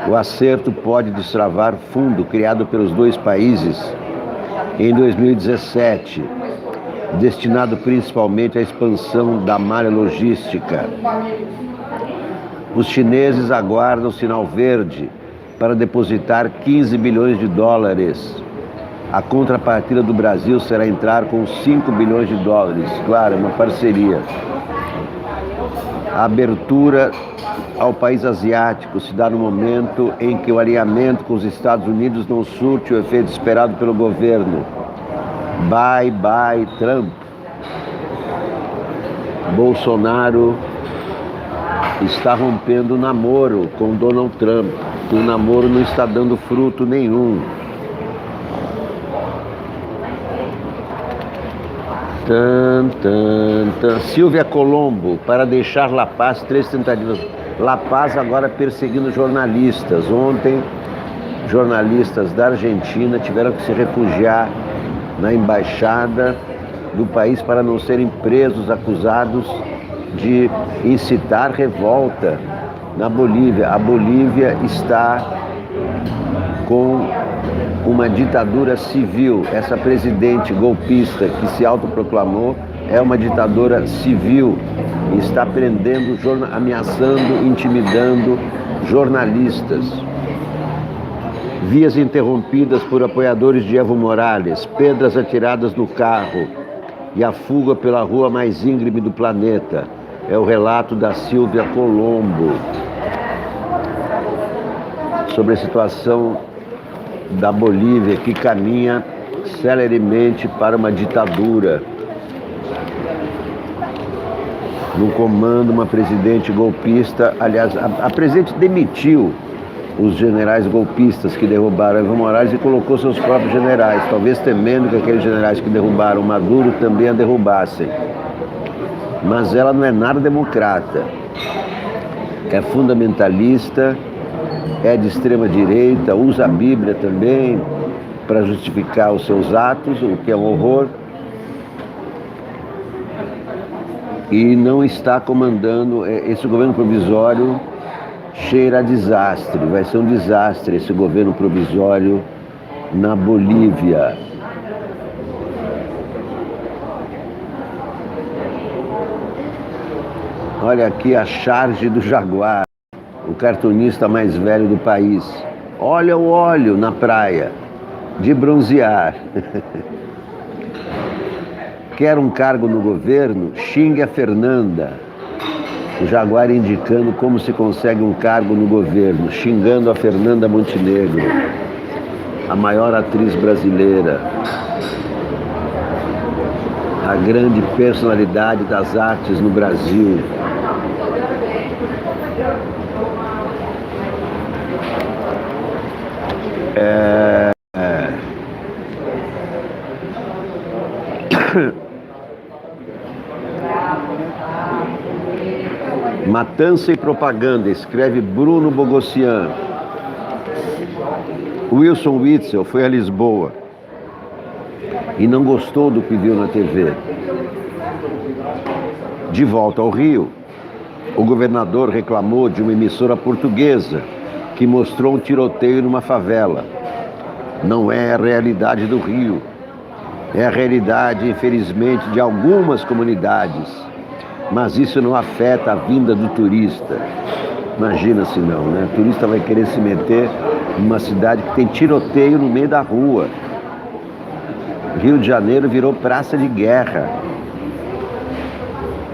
O acerto pode destravar fundo criado pelos dois países em 2017, destinado principalmente à expansão da malha logística. Os chineses aguardam sinal verde para depositar 15 bilhões de dólares. A contrapartida do Brasil será entrar com 5 bilhões de dólares. Claro, é uma parceria. A abertura ao país asiático se dá no momento em que o alinhamento com os Estados Unidos não surte o efeito esperado pelo governo. Bye, bye, Trump. Bolsonaro está rompendo o namoro com Donald Trump. O namoro não está dando fruto nenhum. Silvia Colombo, para deixar La Paz, 3 tentativas. La Paz agora perseguindo jornalistas. Ontem, jornalistas da Argentina tiveram que se refugiar na embaixada do país para não serem presos, acusados de incitar revolta na Bolívia. A Bolívia está com uma ditadura civil. Essa presidente golpista que se autoproclamou é uma ditadura civil e está prendendo, ameaçando, intimidando jornalistas. Vias interrompidas por apoiadores de Evo Morales, pedras atiradas no carro e a fuga pela rua mais íngreme do planeta. É o relato da Silvia Colombo sobre a situação da Bolívia, que caminha celeremente para uma ditadura. No comando, uma presidente golpista. Aliás, a presidente demitiu os generais golpistas que derrubaram Evo Morales e colocou seus próprios generais, talvez temendo que aqueles generais que derrubaram Maduro também a derrubassem. Mas ela não é nada democrata. É fundamentalista, é de extrema direita, usa a Bíblia também para justificar os seus atos, o que é um horror. E não está comandando. Esse governo provisório cheira a desastre. Vai ser um desastre esse governo provisório na Bolívia. Olha aqui a charge do Jaguar, o cartunista mais velho do país. Olha o óleo na praia, de bronzear. Quer um cargo no governo? Xingue a Fernanda. O Jaguar indicando como se consegue um cargo no governo, xingando a Fernanda Montenegro, a maior atriz brasileira, a grande personalidade das artes no Brasil. Matança e propaganda, escreve Bruno Bogossian. Wilson Witzel foi a Lisboa e não gostou do que viu na TV. De volta ao Rio, o governador reclamou de uma emissora portuguesa que mostrou um tiroteio numa favela. Não é a realidade do Rio. É a realidade, infelizmente, de algumas comunidades. Mas isso não afeta a vinda do turista. Imagina se não, né? O turista vai querer se meter numa cidade que tem tiroteio no meio da rua. Rio de Janeiro virou praça de guerra.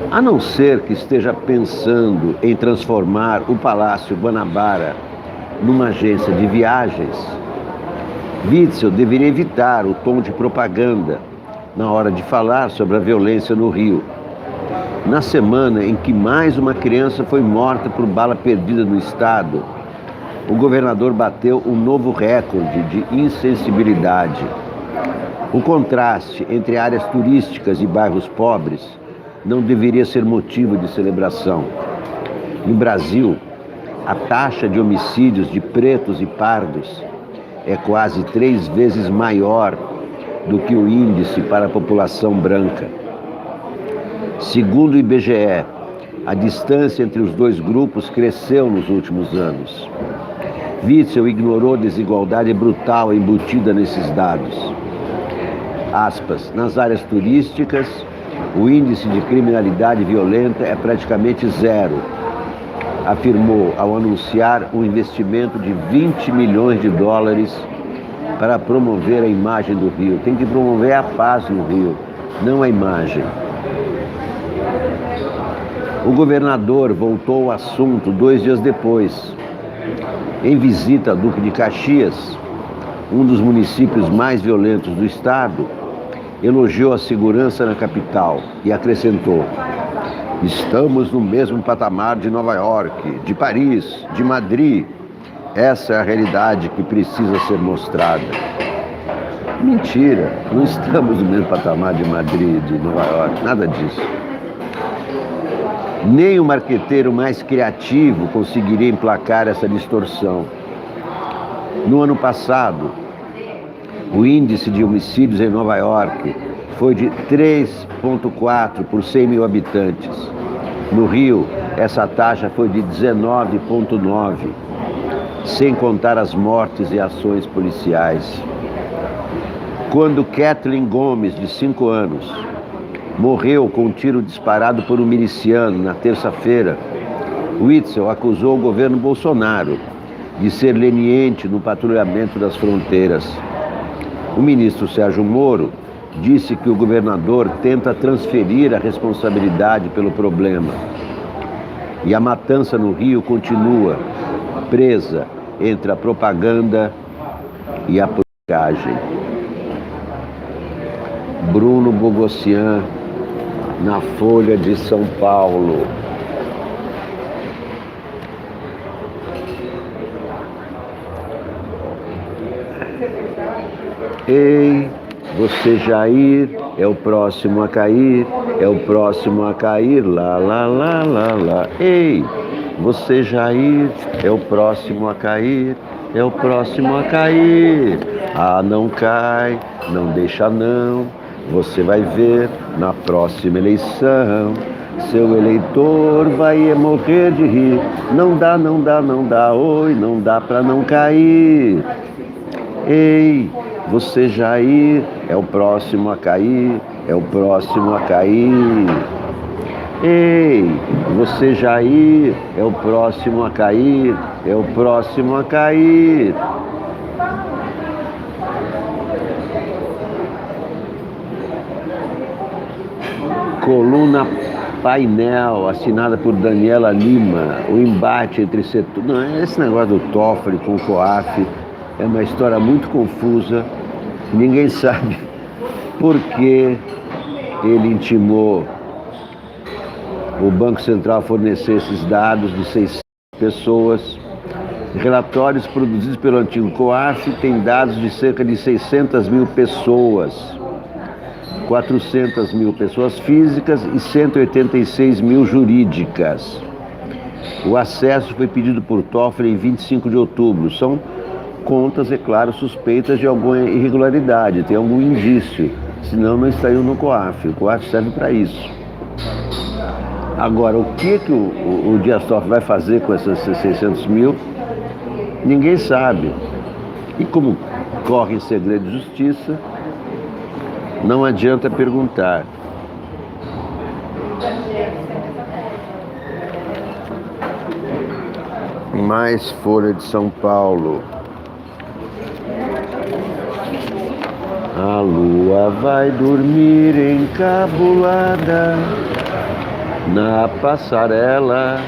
A não ser que esteja pensando em transformar o Palácio Guanabara numa agência de viagens, Witzel deveria evitar o tom de propaganda na hora de falar sobre a violência no Rio. Na semana em que mais uma criança foi morta por bala perdida no estado, o governador bateu um novo recorde de insensibilidade. O contraste entre áreas turísticas e bairros pobres não deveria ser motivo de celebração. No Brasil, a taxa de homicídios de pretos e pardos é quase 3 vezes maior do que o índice para a população branca. Segundo o IBGE, a distância entre os dois grupos cresceu nos últimos anos. Witzel ignorou a desigualdade brutal embutida nesses dados. Aspas, nas áreas turísticas, o índice de criminalidade violenta é praticamente zero, afirmou ao anunciar um investimento de 20 milhões de dólares para promover a imagem do Rio. Tem que promover a paz no Rio, não a imagem. O governador voltou ao assunto 2 dias depois. Em visita a Duque de Caxias, um dos municípios mais violentos do estado, elogiou a segurança na capital e acrescentou: estamos no mesmo patamar de Nova York, de Paris, de Madrid. Essa é a realidade que precisa ser mostrada. Mentira, não estamos no mesmo patamar de Madrid, de Nova York, nada disso. Nem o marqueteiro mais criativo conseguiria emplacar essa distorção. No ano passado, o índice de homicídios em Nova York foi de 3,4 por 100 mil habitantes. No Rio, essa taxa foi de 19,9, sem contar as mortes e ações policiais. Quando Kathleen Gomes, de 5 anos, morreu com um tiro disparado por um miliciano na terça-feira, Witzel acusou o governo Bolsonaro de ser leniente no patrulhamento das fronteiras. O ministro Sérgio Moro disse que o governador tenta transferir a responsabilidade pelo problema. E a matança no Rio continua, presa entre a propaganda e a politicagem. Bruno Bogossian, na Folha de São Paulo. Ei, você Jair, é o próximo a cair, é o próximo a cair, lá, lá, lá, lá, lá. Ei, você Jair, é o próximo a cair, é o próximo a cair. Ah, não cai, não deixa não, você vai ver na próxima eleição. Seu eleitor vai morrer de rir. Não dá, não dá, não dá, oi, não dá pra não cair. Ei, você Jair, é o próximo a cair, é o próximo a cair. Ei, você Jair, é o próximo a cair, é o próximo a cair. Coluna Painel, assinada por Daniela Lima, o embate entre setores. Não, esse negócio do Toffoli com o COAF é uma história muito confusa. Ninguém sabe por que ele intimou o Banco Central a fornecer esses dados de 600 pessoas. Relatórios produzidos pelo antigo COAF têm dados de cerca de 600 mil pessoas. 400 mil pessoas físicas e 186 mil jurídicas. O acesso foi pedido por Toffoli em 25 de outubro. São contas, é claro, suspeitas de alguma irregularidade, tem algum indício, senão não estariam no COAF. O COAF serve para isso. Agora, o que o Dias Toffoli vai fazer com esses 600 mil, ninguém sabe. E como corre em segredo de justiça, não adianta perguntar. Mais Folha de São Paulo. A lua vai dormir encabulada na passarela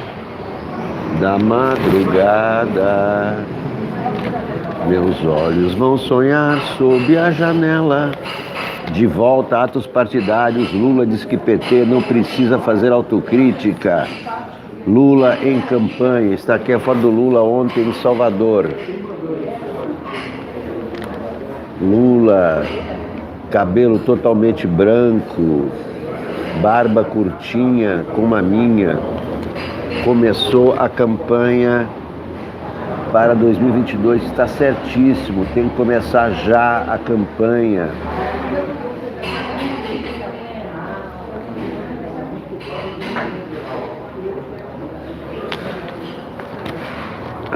da madrugada. Meus olhos vão sonhar sob a janela. De volta a atos partidários, Lula diz que PT não precisa fazer autocrítica. Lula em campanha. Está aqui a foto do Lula ontem em Salvador. Lula, cabelo totalmente branco, barba curtinha como a minha. Começou a campanha para 2022. Está certíssimo, tem que começar já a campanha.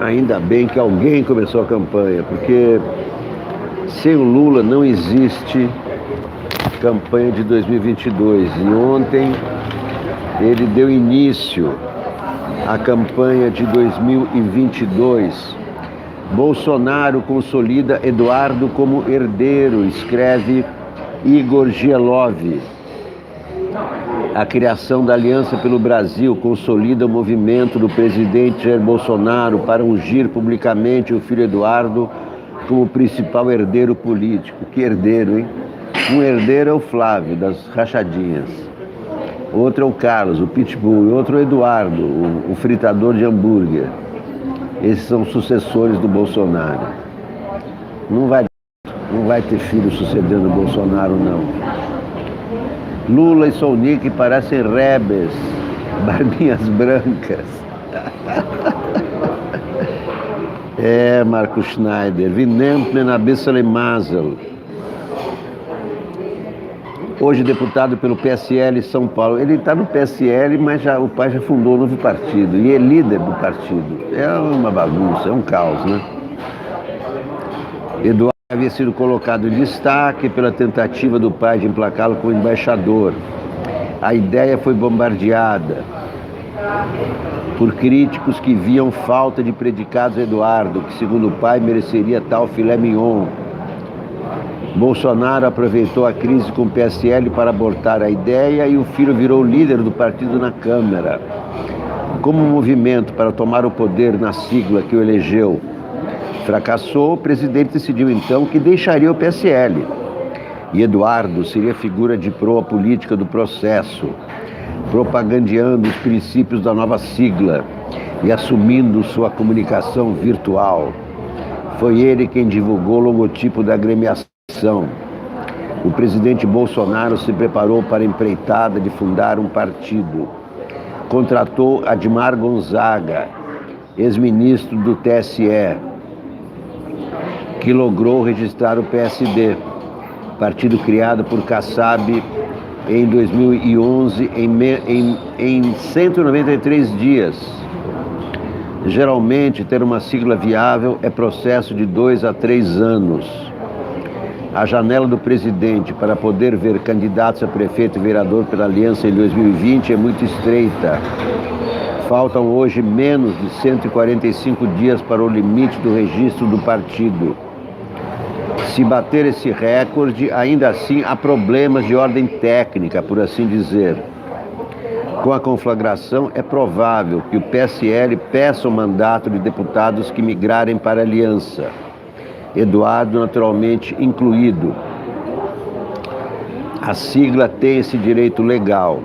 Ainda bem que alguém começou a campanha, porque sem o Lula não existe campanha de 2022. E ontem ele deu início à campanha de 2022. Bolsonaro consolida Eduardo como herdeiro, escreve Igor Gielov. A criação da Aliança pelo Brasil consolida o movimento do presidente Jair Bolsonaro para ungir publicamente o filho Eduardo como principal herdeiro político. Que herdeiro, hein? Um herdeiro é o Flávio, das rachadinhas. Outro é o Carlos, o Pitbull. E outro é o Eduardo, o fritador de hambúrguer. Esses são sucessores do Bolsonaro. Não vai ter filho sucedendo o Bolsonaro, não. Lula e Sonic parecem rebels, barbinhas brancas. Marco Schneider. Vinempnen Abissale Mazel. Hoje deputado pelo PSL São Paulo. Ele está no PSL, mas o pai já fundou um novo partido. E é líder do partido. É uma bagunça, é um caos, né? Eduardo havia sido colocado em destaque pela tentativa do pai de emplacá-lo como embaixador. A ideia foi bombardeada por críticos que viam falta de predicados a Eduardo, que segundo o pai mereceria tal filé mignon. Bolsonaro aproveitou a crise com o PSL para abortar a ideia e o filho virou líder do partido na Câmara. Como um movimento para tomar o poder na sigla que o elegeu fracassou, o presidente decidiu então que deixaria o PSL. E Eduardo seria figura de proa política do processo, propagandeando os princípios da nova sigla e assumindo sua comunicação virtual. Foi ele quem divulgou o logotipo da agremiação. O presidente Bolsonaro se preparou para a empreitada de fundar um partido. Contratou Admar Gonzaga, ex-ministro do TSE, que logrou registrar o PSD, partido criado por Kassab em 2011 em 193 dias. Geralmente, ter uma sigla viável é processo de 2 a 3 anos. A janela do presidente para poder ver candidatos a prefeito e vereador pela Aliança em 2020 é muito estreita. Faltam hoje menos de 145 dias para o limite do registro do partido. Se bater esse recorde, ainda assim há problemas de ordem técnica, por assim dizer. Com a conflagração, é provável que o PSL peça o mandato de deputados que migrarem para a Aliança. Eduardo, naturalmente, incluído. A sigla tem esse direito legal,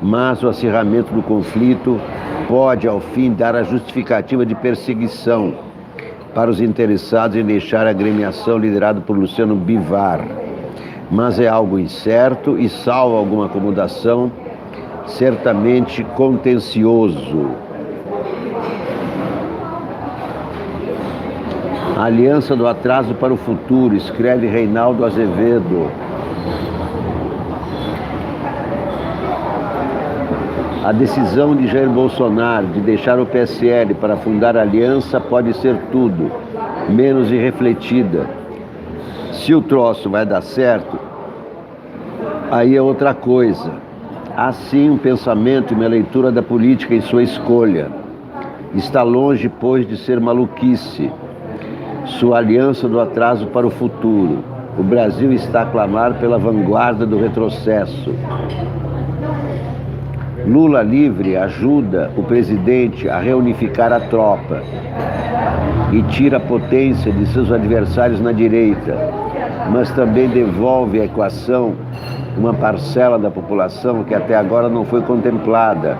mas o acirramento do conflito pode, ao fim, dar a justificativa de perseguição para os interessados em deixar a agremiação liderada por Luciano Bivar. Mas é algo incerto e, salvo alguma acomodação, certamente contencioso. A Aliança do Atraso para o Futuro, escreve Reinaldo Azevedo. A decisão de Jair Bolsonaro de deixar o PSL para fundar a Aliança pode ser tudo, menos irrefletida. Se o troço vai dar certo, aí é outra coisa. Há sim um pensamento e uma leitura da política em sua escolha. Está longe, pois, de ser maluquice. Sua aliança do atraso para o futuro. O Brasil está a clamar pela vanguarda do retrocesso. Lula livre ajuda o presidente a reunificar a tropa e tira a potência de seus adversários na direita, mas também devolve à equação uma parcela da população que até agora não foi contemplada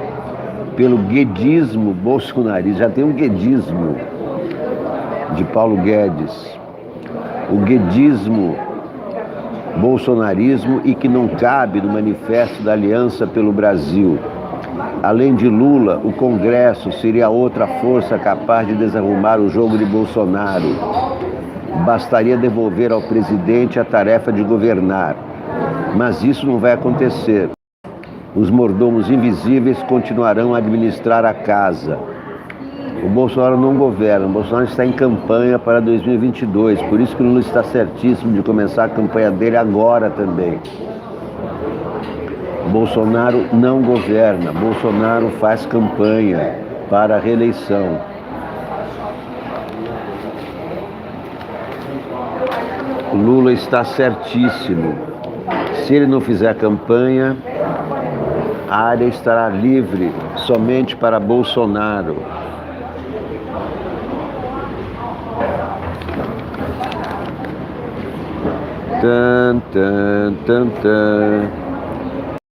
pelo guedismo bolsonarista. Já tem um guedismo de Paulo Guedes, o guedismo bolsonarismo, e que não cabe no manifesto da Aliança pelo Brasil. Além de Lula, o Congresso seria outra força capaz de desarrumar o jogo de Bolsonaro. Bastaria devolver ao presidente a tarefa de governar. Mas isso não vai acontecer. Os mordomos invisíveis continuarão a administrar a casa. O Bolsonaro não governa, o Bolsonaro está em campanha para 2022, por isso que o Lula está certíssimo de começar a campanha dele agora também. Bolsonaro não governa, Bolsonaro faz campanha para a reeleição. O Lula está certíssimo. Se ele não fizer campanha, a área estará livre somente para Bolsonaro. Tan, tan, tan, tan.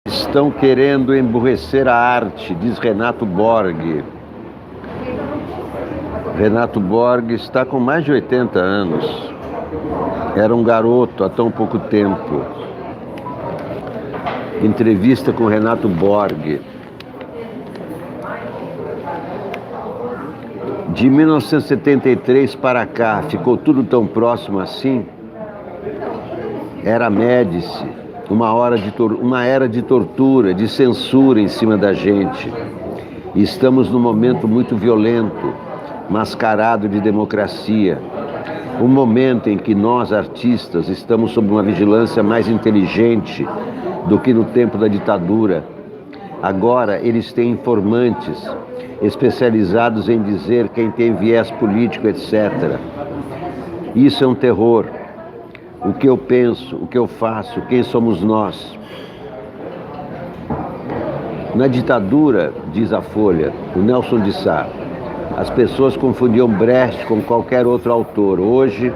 Estão querendo emburrecer a arte, diz Renato Borg. Renato Borg está com mais de 80 anos. Era um garoto há tão pouco tempo. Entrevista com Renato Borg. De 1973 para cá, ficou tudo tão próximo assim? Era Médici, uma era de tortura, de censura em cima da gente. E estamos num momento muito violento, mascarado de democracia. Um momento em que nós, artistas, estamos sob uma vigilância mais inteligente do que no tempo da ditadura. Agora eles têm informantes especializados em dizer quem tem viés político, etc. Isso é um terror. O que eu penso, o que eu faço, quem somos nós? Na ditadura, diz a Folha, o Nelson de Sá, as pessoas confundiam Brecht com qualquer outro autor. Hoje,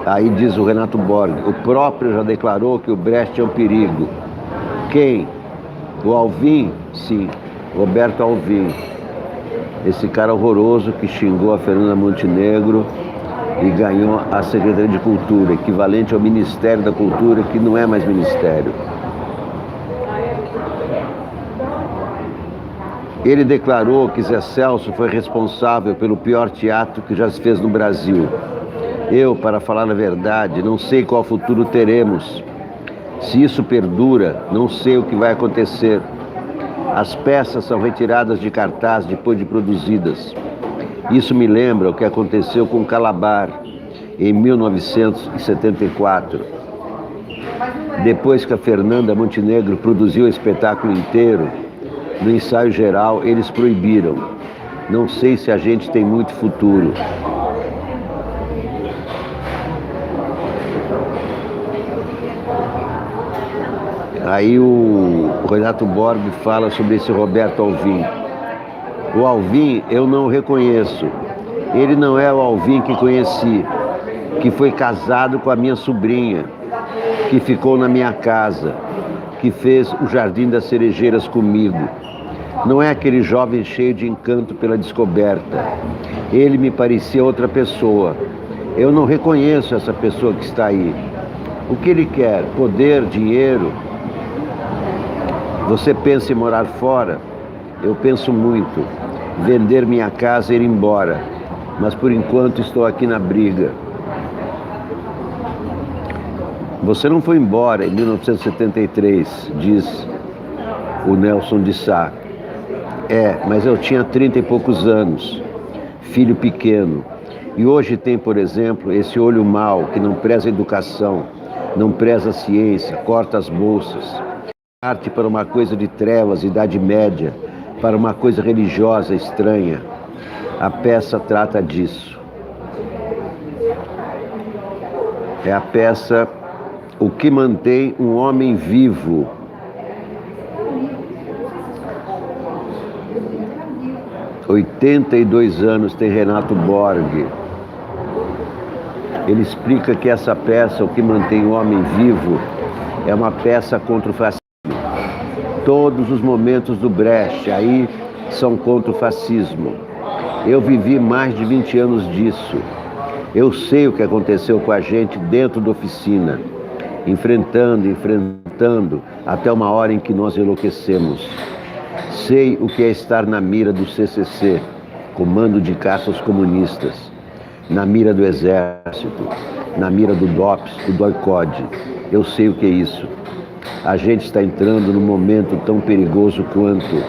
aí diz o Renato Borg, o próprio já declarou que o Brecht é um perigo. Quem? O Alvim? Sim, Roberto Alvim. Esse cara horroroso que xingou a Fernanda Montenegro e ganhou a Secretaria de Cultura, equivalente ao Ministério da Cultura, que não é mais ministério. Ele declarou que Zé Celso foi responsável pelo pior teatro que já se fez no Brasil. Eu, para falar a verdade, não sei qual futuro teremos. Se isso perdura, não sei o que vai acontecer. As peças são retiradas de cartaz depois de produzidas. Isso me lembra o que aconteceu com Calabar, em 1974. Depois que a Fernanda Montenegro produziu o espetáculo inteiro, no ensaio geral eles proibiram. Não sei se a gente tem muito futuro. Aí o Renato Borg fala sobre esse Roberto Alvim. O Alvim eu não o reconheço. Ele não é o Alvim que conheci, que foi casado com a minha sobrinha, que ficou na minha casa, que fez o Jardim das Cerejeiras comigo. Não é aquele jovem cheio de encanto pela descoberta. Ele me parecia outra pessoa. Eu não reconheço essa pessoa que está aí. O que ele quer? Poder, dinheiro? Você pensa em morar fora? Eu penso muito. Vender minha casa e ir embora. Mas por enquanto estou aqui na briga. Você não foi embora em 1973, diz o Nelson de Sá. Mas eu tinha 30 e poucos anos, filho pequeno. E hoje tem, por exemplo, esse olho mau que não preza a educação, não preza a ciência, corta as bolsas. Arte para uma coisa de trevas, Idade Média, para uma coisa religiosa estranha. A peça trata disso. É a peça O que mantém um homem vivo. – 82 anos tem Renato Borg. Ele explica que essa peça, O que mantém o homem vivo, é uma peça contra o fascismo. Todos os momentos do Brecht aí são contra o fascismo. Eu vivi mais de 20 anos disso. Eu sei o que aconteceu com a gente dentro da oficina, enfrentando, até uma hora em que nós enlouquecemos. Sei o que é estar na mira do CCC, Comando de Caça aos Comunistas, na mira do Exército, na mira do DOPS, do DOI-CODE. Eu sei o que é isso. A gente está entrando num momento tão perigoso quanto,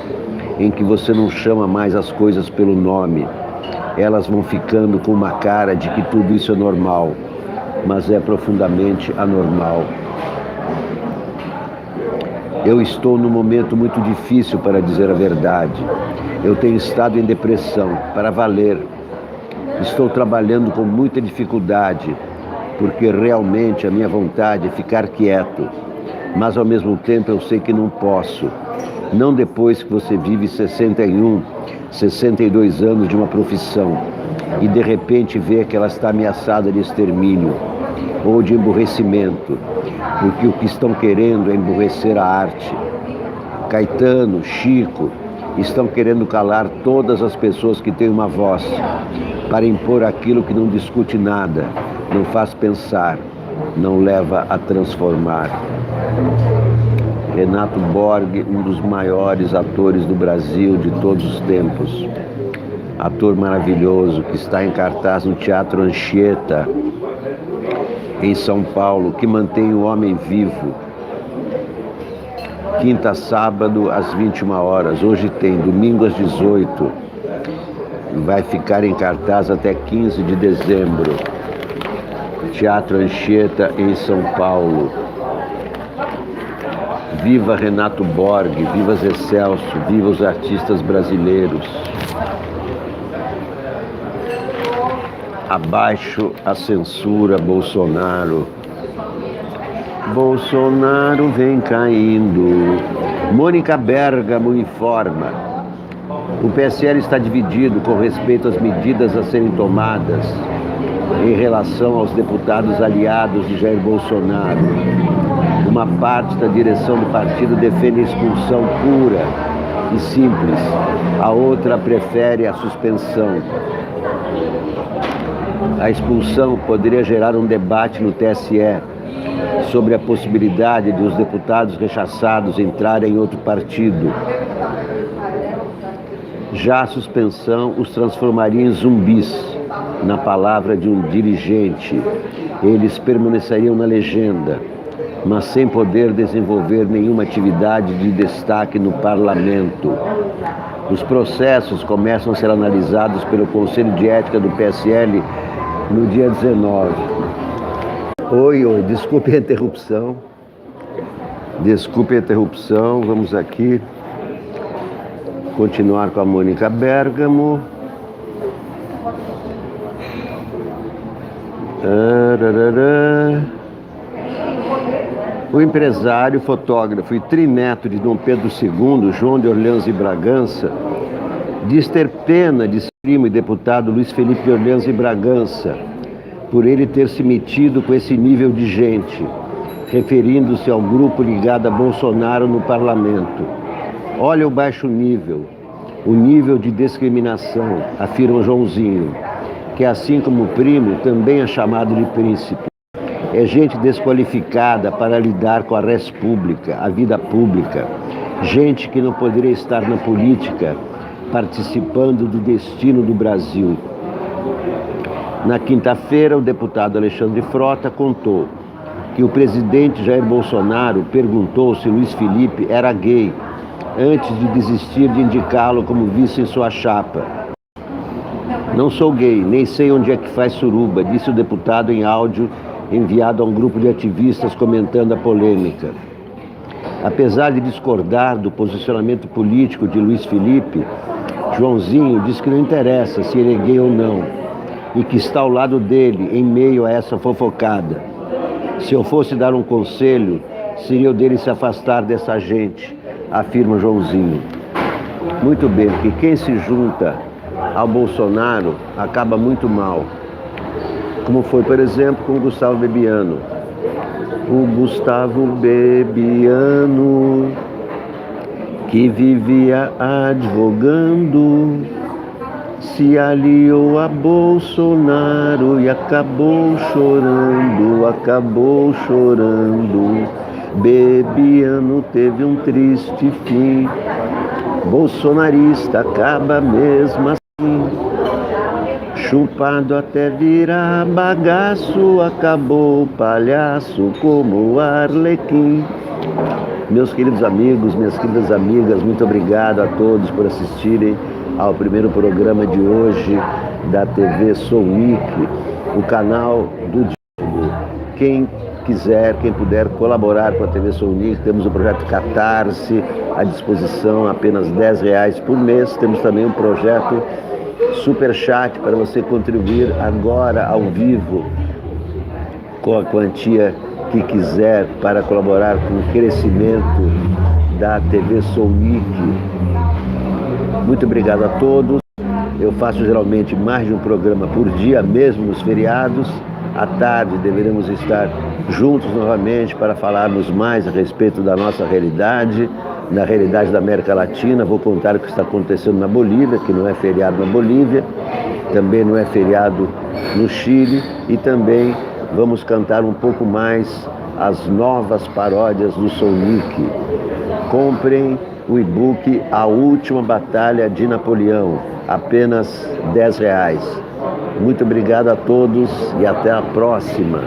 em que você não chama mais as coisas pelo nome. Elas vão ficando com uma cara de que tudo isso é normal, mas é profundamente anormal. Eu estou num momento muito difícil, para dizer a verdade. Eu tenho estado em depressão, para valer. Estou trabalhando com muita dificuldade, porque realmente a minha vontade é ficar quieto. Mas ao mesmo tempo eu sei que não posso. Não depois que você vive 61, 62 anos de uma profissão e de repente vê que ela está ameaçada de extermínio ou de emburrecimento, porque o que estão querendo é emburrecer a arte. Caetano, Chico, estão querendo calar todas as pessoas que têm uma voz, para impor aquilo que não discute nada, não faz pensar, não leva a transformar. Renato Borg, um dos maiores atores do Brasil de todos os tempos. Ator maravilhoso que está em cartaz no Teatro Anchieta, em São Paulo, que mantém o homem vivo. Quinta, sábado, às 21 horas. Hoje tem, domingo às 18. Vai ficar em cartaz até 15 de dezembro. Teatro Anchieta, em São Paulo. Viva Renato Borg, viva Zé Celso, viva os artistas brasileiros. Abaixo a censura, Bolsonaro. Bolsonaro vem caindo. Mônica Bergamo informa. O PSL está dividido com respeito às medidas a serem tomadas em relação aos deputados aliados de Jair Bolsonaro. Uma parte da direção do partido defende a expulsão pura e simples. A outra prefere a suspensão. A expulsão poderia gerar um debate no TSE sobre a possibilidade de os deputados rechaçados entrarem em outro partido. Já a suspensão os transformaria em zumbis, na palavra de um dirigente. Eles permaneceriam na legenda, mas sem poder desenvolver nenhuma atividade de destaque no parlamento. Os processos começam a ser analisados pelo Conselho de Ética do PSL no dia 19. Oi, desculpe a interrupção. Vamos aqui continuar com a Mônica Bergamo. O empresário, fotógrafo e trineto de Dom Pedro II, João de Orleans e Bragança, diz ter pena de seu primo e deputado Luiz Felipe de Orleans e Bragança, por ele ter se metido com esse nível de gente, referindo-se ao grupo ligado a Bolsonaro no parlamento. Olha o baixo nível, o nível de discriminação, afirma Joãozinho, que assim como o primo, também é chamado de príncipe. É gente desqualificada para lidar com a res pública, a vida pública. Gente que não poderia estar na política, participando do destino do Brasil. Na quinta-feira, o deputado Alexandre Frota contou que o presidente Jair Bolsonaro perguntou se Luiz Felipe era gay, antes de desistir de indicá-lo como vice em sua chapa. Não sou gay, nem sei onde é que faz suruba, disse o deputado em áudio enviado a um grupo de ativistas comentando a polêmica. Apesar de discordar do posicionamento político de Luiz Felipe, Joãozinho diz que não interessa se ele é gay ou não, e que está ao lado dele em meio a essa fofocada. Se eu fosse dar um conselho, seria o dele se afastar dessa gente, afirma Joãozinho. Muito bem, que quem se junta ao Bolsonaro acaba muito mal. Como foi, por exemplo, com o Gustavo Bebiano. O Gustavo Bebiano, que vivia advogando, se aliou a Bolsonaro e acabou chorando. Bebiano teve um triste fim, bolsonarista acaba mesmo assim. Chupado até virar bagaço, acabou palhaço como o Arlequim. Meus queridos amigos, minhas queridas amigas, muito obrigado a todos por assistirem ao primeiro programa de hoje da TV Soul Week, o canal do Diego. Quem quiser, quem puder colaborar com a TV Soul Week, temos o projeto Catarse à disposição, apenas R$10 por mês. Temos também um projeto Super Chat para você contribuir agora ao vivo com a quantia que quiser para colaborar com o crescimento da TV Soul Week. Muito obrigado a todos. Eu faço geralmente mais de um programa por dia, mesmo nos feriados. À tarde deveremos estar juntos novamente para falarmos mais a respeito da nossa realidade, na realidade da América Latina. Vou contar o que está acontecendo na Bolívia, que não é feriado na Bolívia, também não é feriado no Chile, e também vamos cantar um pouco mais as novas paródias do Soul Week. Comprem o e-book A Última Batalha de Napoleão, apenas R$10. Muito obrigado a todos e até a próxima.